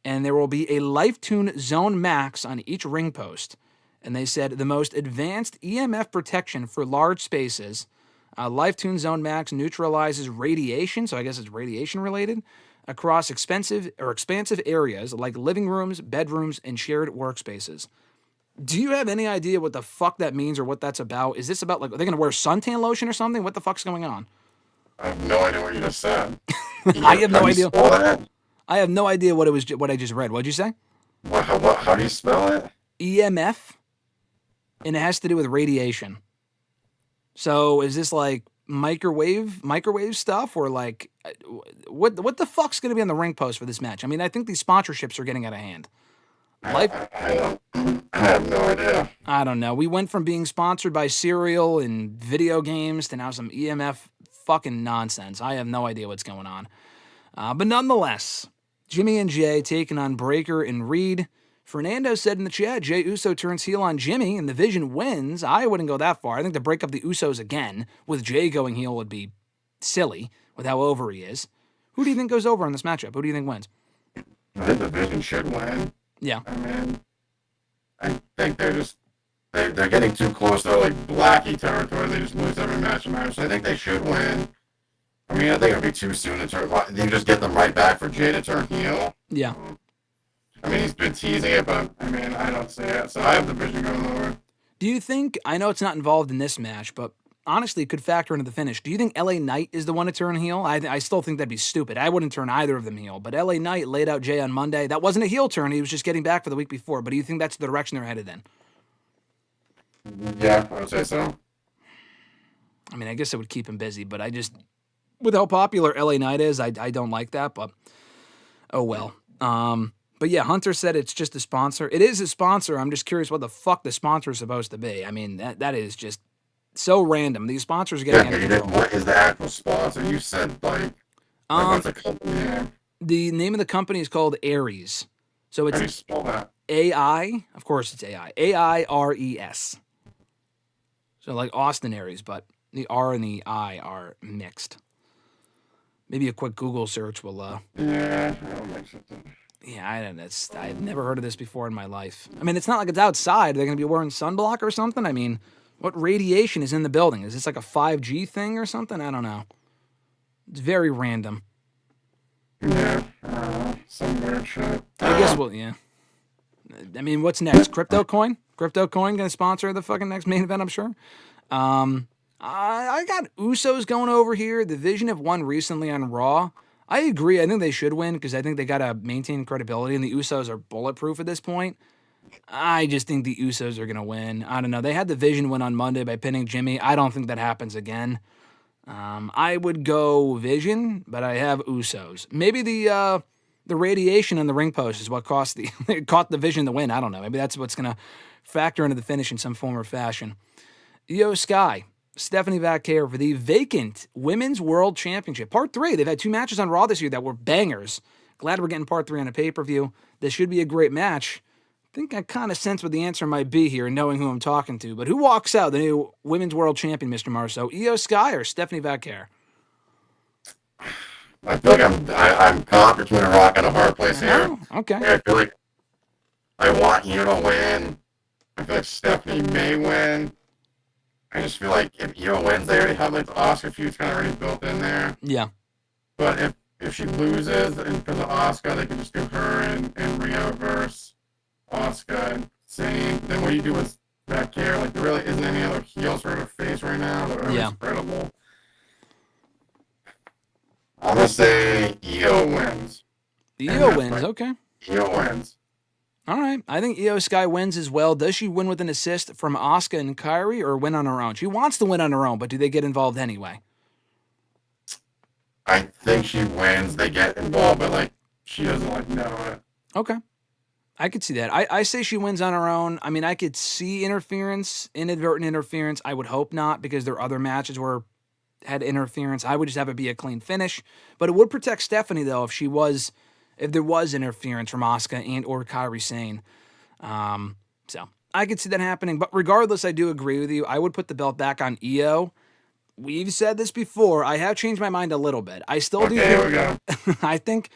and there will be a LifeTune Zone Max on each ring post. And they said the most advanced EMF protection for large spaces. LifeTune Zone Max neutralizes radiation, so I guess it's radiation related, across expansive areas like living rooms, bedrooms, and shared workspaces. Do you have any idea what the fuck that means or what that's about? Is this about, like, are they going to wear suntan lotion or something? What the fuck's going on? I have no idea what you just said. I have no idea. I have no idea what I just read. What'd you say? How do you spell it? EMF, and it has to do with radiation. So is this like microwave stuff, or like what the fuck's going to be on the ring post for this match? I mean, I think these sponsorships are getting out of hand. I have no idea. I don't know. We went from being sponsored by cereal and video games to now some EMF fucking nonsense. I have no idea what's going on. But nonetheless, Jimmy and Jay taking on Breakker and Reed. Fernando said in the chat, Jey Uso turns heel on Jimmy and the Vision wins. I wouldn't go that far. I think to break up the Usos again with Jay going heel would be silly with how over he is. Who do you think goes over in this matchup? Who do you think wins? I think the Vision should win. Yeah. I mean, I think they're getting too close to like Blackie territory. They just lose every match. So I think they should win. I mean, I think it'd be too soon to turn. You just get them right back for Jay to turn heel. Yeah. I mean, he's been teasing it, but I mean, I don't see it. So I have the Vision going over. Do you think, I know it's not involved in this match, but honestly, it could factor into the finish. Do you think LA Knight is the one to turn heel? I still think that'd be stupid. I wouldn't turn either of them heel. But LA Knight laid out Jay on Monday. That wasn't a heel turn. He was just getting back for the week before. But do you think that's the direction they're headed in? Yeah, I would say so. I mean, I guess it would keep him busy, but I just, with how popular LA Knight is, I don't like that, but oh well. But yeah, Hunter said it's just a sponsor. It is a sponsor. I'm just curious what the fuck the sponsor is supposed to be. I mean, that is just so random. These sponsors are getting out of control. What is the actual sponsor? You said what's the company name? The name of the company is called Aries. So How do you it's spell that? AI. Of course it's AI. AIRES. So like Austin Aries, but the R and the I are mixed. Maybe a quick Google search will. Yeah, that'll make sense. Yeah, I don't know. I've never heard of this before in my life. I mean, it's not like it's outside. They're going to be wearing sunblock or something? I mean, what radiation is in the building? Is this like a 5G thing or something? I don't know. It's very random. Yeah, some weird shit. I guess yeah. I mean, what's next? Crypto Coin? Crypto Coin going to sponsor the fucking next main event, I'm sure. I got Usos going over here. The Vision have won recently on Raw. I agree. I think they should win because I think they got to maintain credibility, and the Usos are bulletproof at this point. I just think the Usos are going to win. I don't know. They had the Vision win on Monday by pinning Jimmy. I don't think that happens again. I would go Vision, but I have Usos. Maybe the radiation on the ring post is what caught the Vision the win. I don't know. Maybe that's what's going to factor into the finish in some form or fashion. Io Sky, Stephanie Vaquer for the vacant Women's World Championship. Part 3. They've had 2 matches on Raw this year that were bangers. Glad we're getting Part 3 on a pay-per-view. This should be a great match. I think I kind of sense what the answer might be here, knowing who I'm talking to. But who walks out, the new Women's World Champion, Mr. Marceau? Io Sky or Stephanie Vaquer? I feel like I'm caught between a rock and a hard place here. Oh, okay. I feel like I want Io to win. I feel like Stephanie may win. I just feel like if Io wins, they already have like the Asuka feud kind of already built in there. Yeah. But if she loses, and because of Asuka, they can just do her and Rhea versus Asuka and Zayn. Then what do you do with Vaquer? Like there really isn't any other heels for her to face right now that are credible. I'm gonna say Io wins. Io wins, okay. Io wins. All right. I think Io Sky wins as well. Does she win with an assist from Asuka and Kairi or win on her own? She wants to win on her own, but do they get involved anyway? I think she wins. They get involved, but like she doesn't know it. Okay. I could see that. I say she wins on her own. I mean, I could see interference, inadvertent interference. I would hope not because there are other matches where had interference. I would just have it be a clean finish. But it would protect Stephanie, though, if there was interference from Asuka and or Kairi Sane. So I could see that happening. But regardless, I do agree with you. I would put the belt back on Io. We've said this before. I have changed my mind a little bit. I still do. Here we go. I think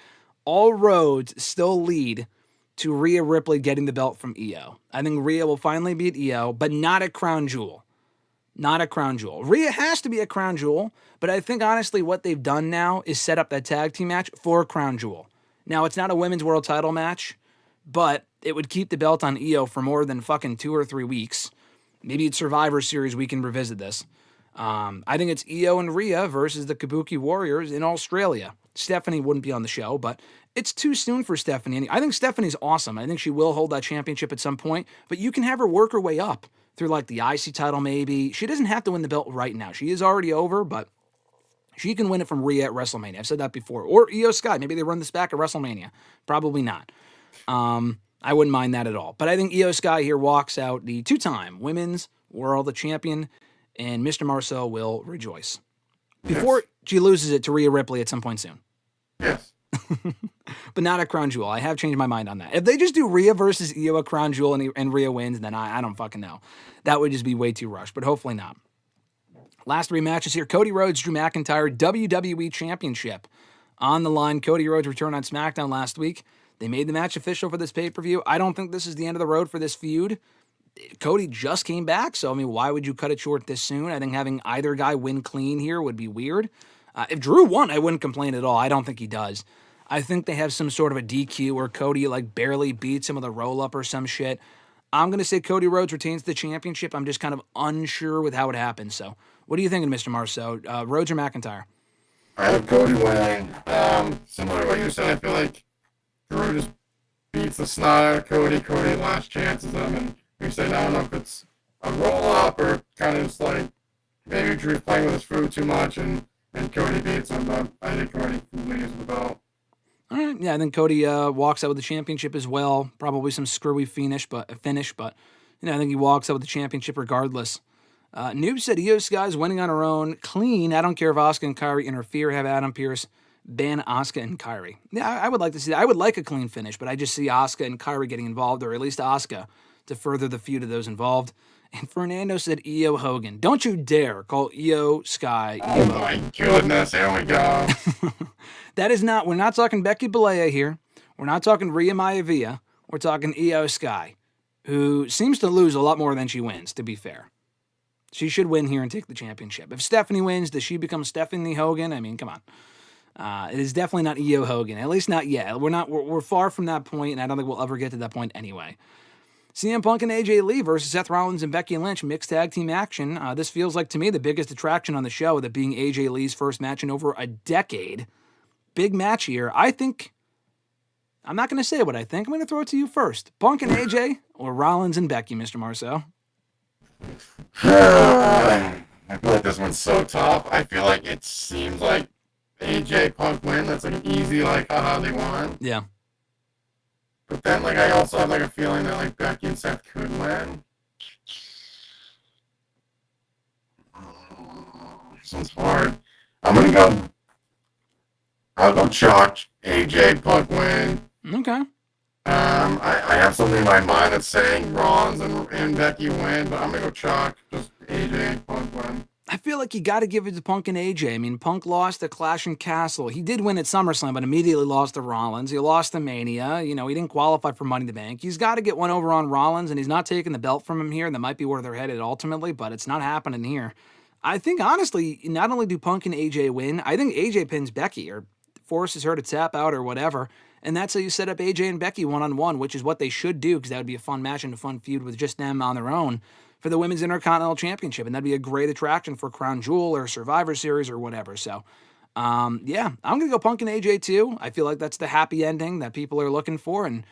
all roads still lead to Rhea Ripley getting the belt from Io. I think Rhea will finally beat Io, but not a crown jewel. Not a crown jewel. Rhea has to be a crown jewel, but I think honestly what they've done now is set up that tag team match for a crown jewel. Now, it's not a women's world title match, but it would keep the belt on Io for more than fucking 2 or 3 weeks. Maybe it's Survivor Series, we can revisit this. I think it's Io and Rhea versus the Kabuki Warriors in Australia. Stephanie wouldn't be on the show, but it's too soon for Stephanie. I think Stephanie's awesome. I think she will hold that championship at some point, but you can have her work her way up through like the IC title maybe. She doesn't have to win the belt right now. She is already over, but she can win it from Rhea at WrestleMania. I've said that before. Or Io Sky. Maybe they run this back at WrestleMania. Probably not. I wouldn't mind that at all. But I think Io Sky here walks out the 2-time Women's World Champion, and Mr. Marceau will rejoice. before she loses it to Rhea Ripley at some point soon. Yes. But not a Crown Jewel. I have changed my mind on that. If they just do Rhea versus Io at Crown Jewel and Rhea wins, then I don't fucking know. That would just be way too rushed, but hopefully not. Last 3 matches here. Cody Rhodes, Drew McIntyre, WWE Championship on the line. Cody Rhodes returned on SmackDown last week. They made the match official for this pay-per-view. I don't think this is the end of the road for this feud. Cody just came back, so, I mean, why would you cut it short this soon? I think having either guy win clean here would be weird. If Drew won, I wouldn't complain at all. I don't think he does. I think they have some sort of a DQ where Cody, like, barely beats him with a roll-up or some shit. I'm going to say Cody Rhodes retains the championship. I'm just kind of unsure with how it happens. So, what are you thinking, Mr. Marceau? Rhodes or McIntyre? I have Cody winning. Similar to what you said, I feel like Drew just beats the snot out of Cody. Cody last chances him, and you said, I don't know if it's a roll-up or kind of just like maybe Drew's playing with his food too much and Cody beats him, but I think Cody leaves the belt. All right, yeah, I think Cody walks out with the championship as well. Probably some screwy finish, but you know, I think he walks out with the championship regardless. Noob said Io Sky's winning on her own, clean. I don't care if Asuka and Kairi interfere. Have Adam Pearce ban Asuka and Kairi. Yeah, I would like to see that. I would like a clean finish, but I just see Asuka and Kairi getting involved, or at least Asuka, to further the feud of those involved. And Fernando said Io Hogan. Don't you dare call Io Sky Io Oh my goodness, here we go. That is not, we're not talking Becky Balea here. We're not talking Rhea Maivia. We're talking Io Sky, who seems to lose a lot more than she wins, to be fair. She should win here and take the championship. If Stephanie wins, does she become Stephanie Hogan? I mean, come on. It is definitely not Io Hogan, at least not yet. We're far from that point, and I don't think we'll ever get to that point anyway. CM Punk and AJ Lee versus Seth Rollins and Becky Lynch, mixed tag team action. This feels like, to me, the biggest attraction on the show, that being AJ Lee's first match in over a decade. Big match here. I think, I'm not going to say what I think. I'm going to throw it to you first. Punk and AJ or Rollins and Becky, Mr. Marceau? I feel like this one's so tough. I feel like it seems like AJ Punk win. That's like an easy, like, haha, they won. Yeah. But then, like, I also have, like, a feeling that, like, Becky and Seth could win. This one's hard. I'll go chalk AJ Punk win. Okay. I have something in my mind that's saying Rollins and Becky win, but I'm going to go chalk just AJ Punk win. I feel like you got to give it to Punk and AJ. I mean, Punk lost at Clash and Castle. He did win at SummerSlam, but immediately lost to Rollins. He lost to Mania. You know, he didn't qualify for Money in the Bank. He's got to get one over on Rollins, and he's not taking the belt from him here. That might be where they're headed ultimately, but it's not happening here. I think, honestly, not only do Punk and AJ win, I think AJ pins Becky or forces her to tap out or whatever, and that's how you set up AJ and Becky one-on-one, which is what they should do, because that would be a fun match and a fun feud with just them on their own for the Women's Intercontinental Championship, and that'd be a great attraction for Crown Jewel or Survivor Series or whatever. So, yeah, I'm going to go Punk and AJ too. I feel like that's the happy ending that people are looking for, and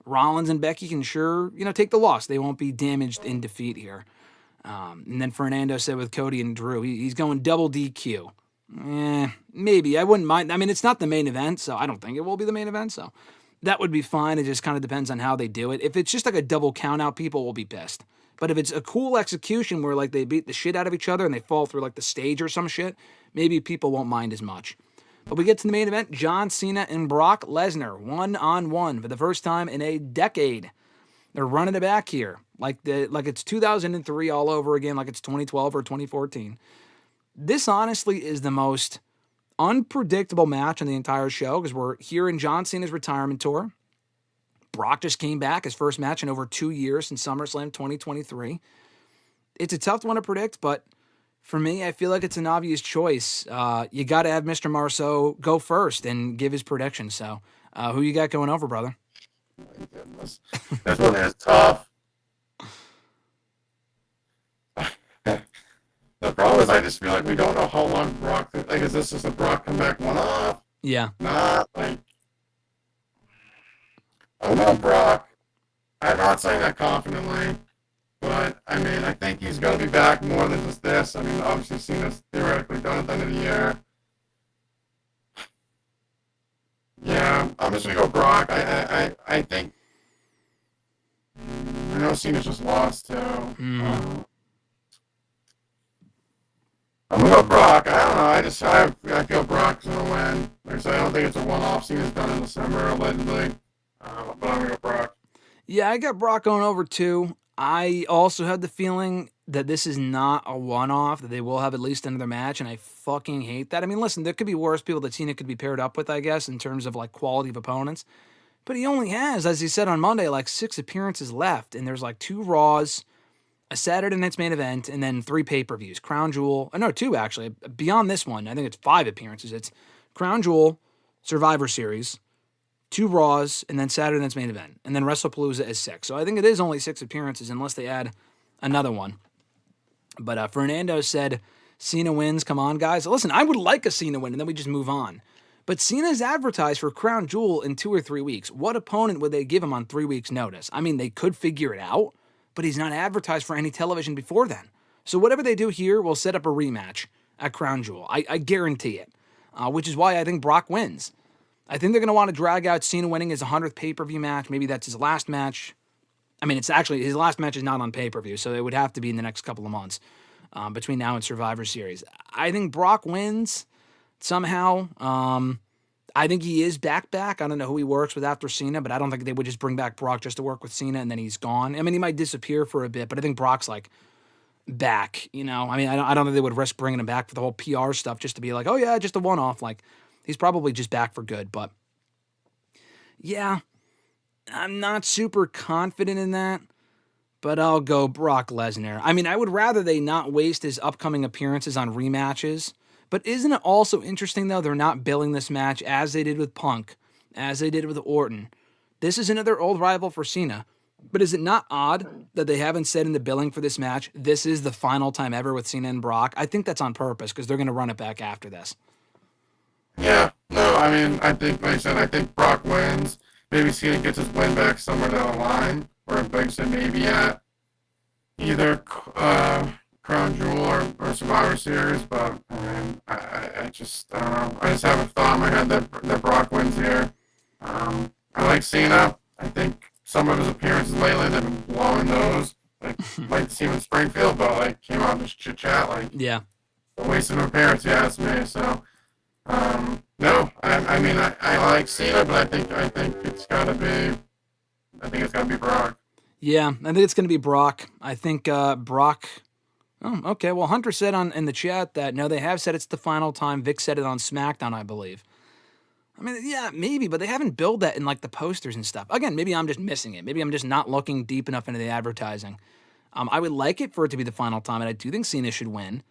Rollins and Becky can sure, take the loss. They won't be damaged in defeat here. And then Fernando said with Cody and Drew, he's going double DQ. Maybe. I wouldn't mind. I mean, it's not the main event, so I don't think it will be the main event, so that would be fine. It just kind of depends on how they do it. If it's just like a double count out, people will be pissed. But if it's a cool execution where like they beat the shit out of each other and they fall through like the stage or some shit, maybe people won't mind as much. But we get to the main event, John Cena and Brock Lesnar, 1-on-1 for the first time in a decade. They're running it back here, like it's 2003 all over again, like it's 2012 or 2014. This honestly is the most unpredictable match on the entire show because we're here in John Cena's retirement tour. Brock just came back, his first match in over 2 years in SummerSlam 2023. It's a tough one to predict, but for me, I feel like it's an obvious choice. You got to have Mr. Marceau go first and give his prediction. So, who you got going over, brother? My goodness. This one is tough. The problem is I just feel like we don't know how long Brock, like, is this just a Brock comeback one-off? Yeah. Not, like, I know Brock. I'm not saying that confidently, but, I mean, I think he's going to be back more than just this. I mean, obviously Cena's theoretically done at the end of the year. Yeah, I'm just going to go Brock. I think, I know Cena's just lost, too. I'm gonna go Brock. I don't know. I feel Brock's gonna win. Like I said, I don't think it's a one-off. Cena's done in December allegedly, but I'm gonna go Brock. Yeah, I got Brock going over too. I also had the feeling that this is not a one-off, that they will have at least another match, and I fucking hate that. I mean, listen, there could be worse people that Cena could be paired up with, I guess, in terms of like quality of opponents. But he only has, as he said on Monday, like 6 appearances left, and there's like 2 Raws, a Saturday night's main event, and then 3 pay-per-views. Crown Jewel, no, 2 actually. Beyond this one, I think it's 5 appearances. It's Crown Jewel, Survivor Series, 2 Raws, and then Saturday night's main event. And then WrestlePalooza is 6. So I think it is only 6 appearances unless they add another one. But Fernando said, Cena wins. Come on, guys. Listen, I would like a Cena win, and then we just move on. But Cena's advertised for Crown Jewel in 2 or 3 weeks. What opponent would they give him on 3 weeks' notice? I mean, they could figure it out, but he's not advertised for any television before then. So whatever they do here will set up a rematch at Crown Jewel. I guarantee it, which is why I think Brock wins. I think they're going to want to drag out Cena winning his 100th pay-per-view match. Maybe that's his last match. I mean, it's actually, his last match is not on pay-per-view, so it would have to be in the next couple of months between now and Survivor Series. I think Brock wins somehow. I think he is back. I don't know who he works with after Cena, but I don't think they would just bring back Brock just to work with Cena and then he's gone. I mean, he might disappear for a bit, but I think Brock's like back, you know? I mean, I don't think they would risk bringing him back for the whole PR stuff just to be like, oh yeah, just a one-off. Like, he's probably just back for good, but yeah, I'm not super confident in that, but I'll go Brock Lesnar. I mean, I would rather they not waste his upcoming appearances on rematches. But isn't it also interesting, though, they're not billing this match as they did with Punk, as they did with Orton? This is another old rival for Cena. But is it not odd that they haven't said in the billing for this match, this is the final time ever with Cena and Brock? I think that's on purpose because they're going to run it back after this. Yeah, no, I mean, I think, like I said, I think Brock wins. Maybe Cena gets his win back somewhere down the line, or like I said, maybe at either Crown Jewel or Survivor Series, but I mean, I just don't know. I just have a thought in my head that Brock wins here. I like Cena. I think some of his appearances lately, they've been blowing those. Like see him in Springfield, but like came out and just chit chat, like yeah, a waste of an appearance, you ask me. So no, I mean I like Cena, but I think it's gotta be Brock. Yeah, I think it's gonna be Brock. I think Brock. Oh, okay. Well, Hunter said in the chat that no, they have said it's the final time. Vic said it on SmackDown, I believe. I mean, yeah, maybe, but they haven't billed that in like the posters and stuff. Again, maybe I'm just missing it. Maybe I'm just not looking deep enough into the advertising. I would like it for it to be the final time, and I do think Cena should win.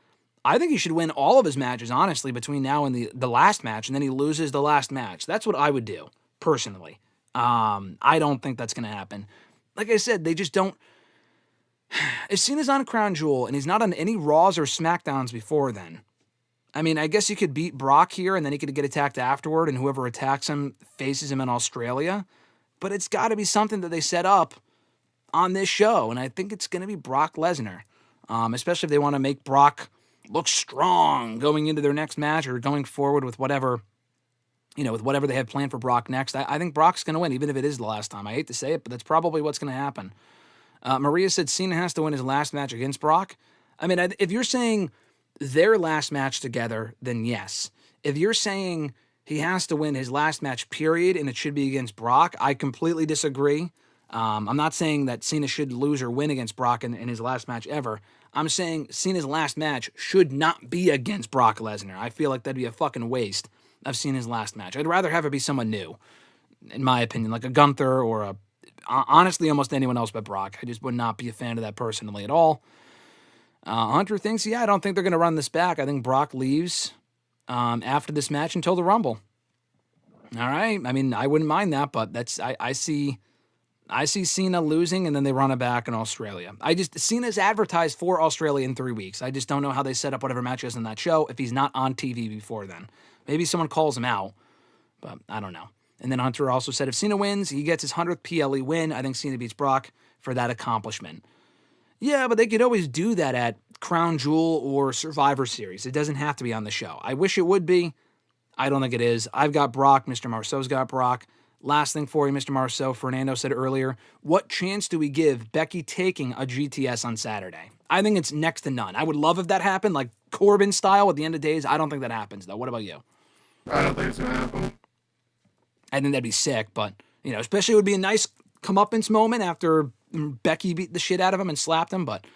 I think he should win all of his matches, honestly, between now and the last match, and then he loses the last match. That's what I would do, personally. I don't think that's going to happen. Like I said, they just don't... If Cena's on Crown Jewel, and he's not on any Raws or SmackDowns before then, I mean, I guess you could beat Brock here, and then he could get attacked afterward, and whoever attacks him faces him in Australia. But it's got to be something that they set up on this show, and I think it's going to be Brock Lesnar, especially if they want to make Brock look strong going into their next match or going forward with whatever, with whatever they have planned for Brock next. I think Brock's going to win, even if it is the last time. I hate to say it, but that's probably what's going to happen. Maria said Cena has to win his last match against Brock. I mean, if you're saying their last match together, then yes. If you're saying he has to win his last match, period, and it should be against Brock, I completely disagree. I'm not saying that Cena should lose or win against Brock in his last match ever. I'm saying Cena's last match should not be against Brock Lesnar. I feel like that'd be a fucking waste of Cena's last match. I'd rather have it be someone new, in my opinion, like a Gunther or honestly almost anyone else but Brock. I just would not be a fan of that personally at all. Hunter thinks, I don't think they're going to run this back. I think Brock leaves after this match until the Rumble. All right. I mean, I wouldn't mind that, but I see Cena losing and then they run it back in Australia. Cena's advertised for Australia in 3 weeks. I just don't know how they set up whatever match is in that show if he's not on TV before then. Maybe someone calls him out, but I don't know. And then Hunter also said if Cena wins, he gets his 100th PLE win. I think Cena beats Brock for that accomplishment. Yeah, but they could always do that at Crown Jewel or Survivor Series. It doesn't have to be on the show. I wish it would be. I don't think it is. I've got Brock. Mr. Marceau's got Brock. Last thing for you, Mr. Marceau. Fernando said earlier, what chance do we give Becky taking a GTS on Saturday? I think it's next to none. I would love if that happened, like Corbin style at the end of days. I don't think that happens, though. What about you? I don't think it's going to happen. I think that'd be sick, but, especially it would be a nice comeuppance moment after Becky beat the shit out of him and slapped him, but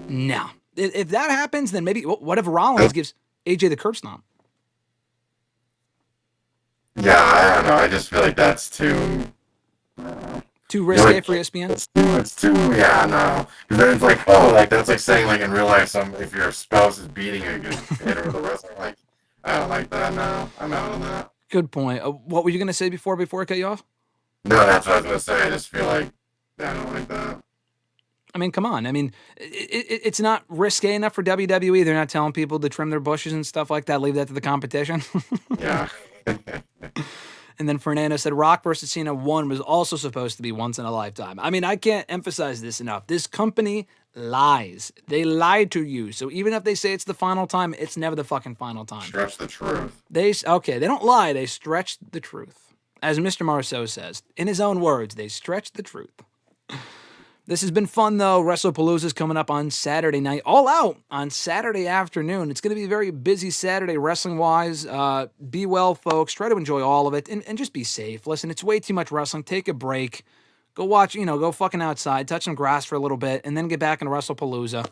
no. If that happens, then maybe, what if Rollins gives AJ the curb stomp? Yeah, I don't know. I just feel like that's too... Too risque for ESPN? It's too, yeah, no. Because then it's like, that's like saying, like, in real life, if your spouse is beating you, you just hit her with a wrestling. Like, I don't like that, no. I'm out on that. Good point. What were you going to say before I cut you off? No, that's what I was going to say. I just feel like, I don't like that. I mean, come on. I mean, it's not risque enough for WWE. They're not telling people to trim their bushes and stuff like that. Leave that to the competition. Yeah. And then Fernando said Rock versus Cena 1 was also supposed to be once in a lifetime. I mean, I can't emphasize this enough. This company lies. They lie to you. So even if they say it's the final time, it's never the fucking final time. Stretch the truth. They don't lie. They stretch the truth. As Mr. Marceau says, in his own words, they stretch the truth. This has been fun, though. WrestlePalooza is coming up on Saturday night. All out on Saturday afternoon. It's going to be a very busy Saturday wrestling-wise. Be well, folks. Try to enjoy all of it. And just be safe. Listen, it's way too much wrestling. Take a break. Go watch, go fucking outside. Touch some grass for a little bit. And then get back into WrestlePalooza.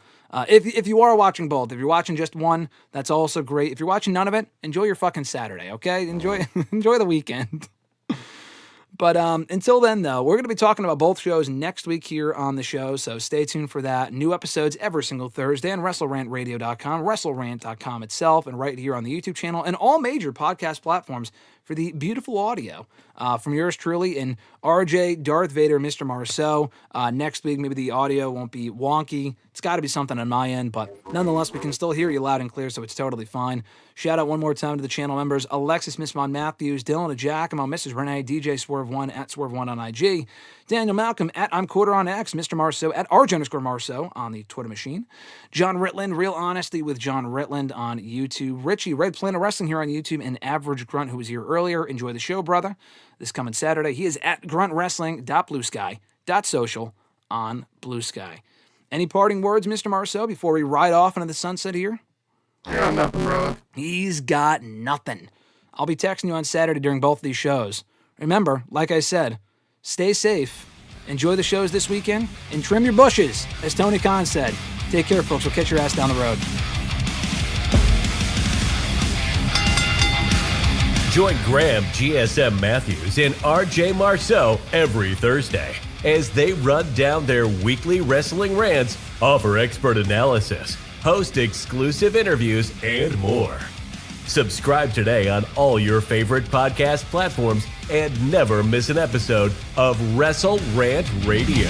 If you are watching both. If you're watching just one, that's also great. If you're watching none of it, enjoy your fucking Saturday, okay? Enjoy the weekend. But until then, though, we're going to be talking about both shows next week here on the show, so stay tuned for that. New episodes every single Thursday on WrestleRantRadio.com, WrestleRant.com itself, and right here on the YouTube channel, and all major podcast platforms for the beautiful audio from yours truly and RJ, Darth Vader, Mr. Marceau. Next week, maybe the audio won't be wonky. It's got to be something on my end, but nonetheless, we can still hear you loud and clear, so it's totally fine. Shout out one more time to the channel members, Alexis, Miss Von Matthews, Dillon, DiGiacomo, Mrs. Renee, DJ Swerve1 at Swerve1 on IG, Daniel Malcolm at I'm Quarter on X, Mr. Marceau at RJ_Marceau on the Twitter machine, John Ritland, Real Honesty with John Ritland on YouTube, Richie, Red Planet Wrestling here on YouTube, and Average Grunt, who was here earlier. Enjoy the show, brother. This coming Saturday, he is at gruntwrestling.bluesky.social on Blue Sky. Any parting words, Mr. Marceau, before we ride off into the sunset here? I got nothing, brother. He's got nothing. I'll be texting you on Saturday during both of these shows. Remember, like I said, stay safe, enjoy the shows this weekend, and trim your bushes, as Tony Khan said. Take care, folks. We'll catch your ass down the road. Join Graham, GSM Matthews, and RJ Marceau every Thursday as they run down their weekly wrestling rants, offer expert analysis, host exclusive interviews, and more. Subscribe today on all your favorite podcast platforms and never miss an episode of WrestleRant Radio.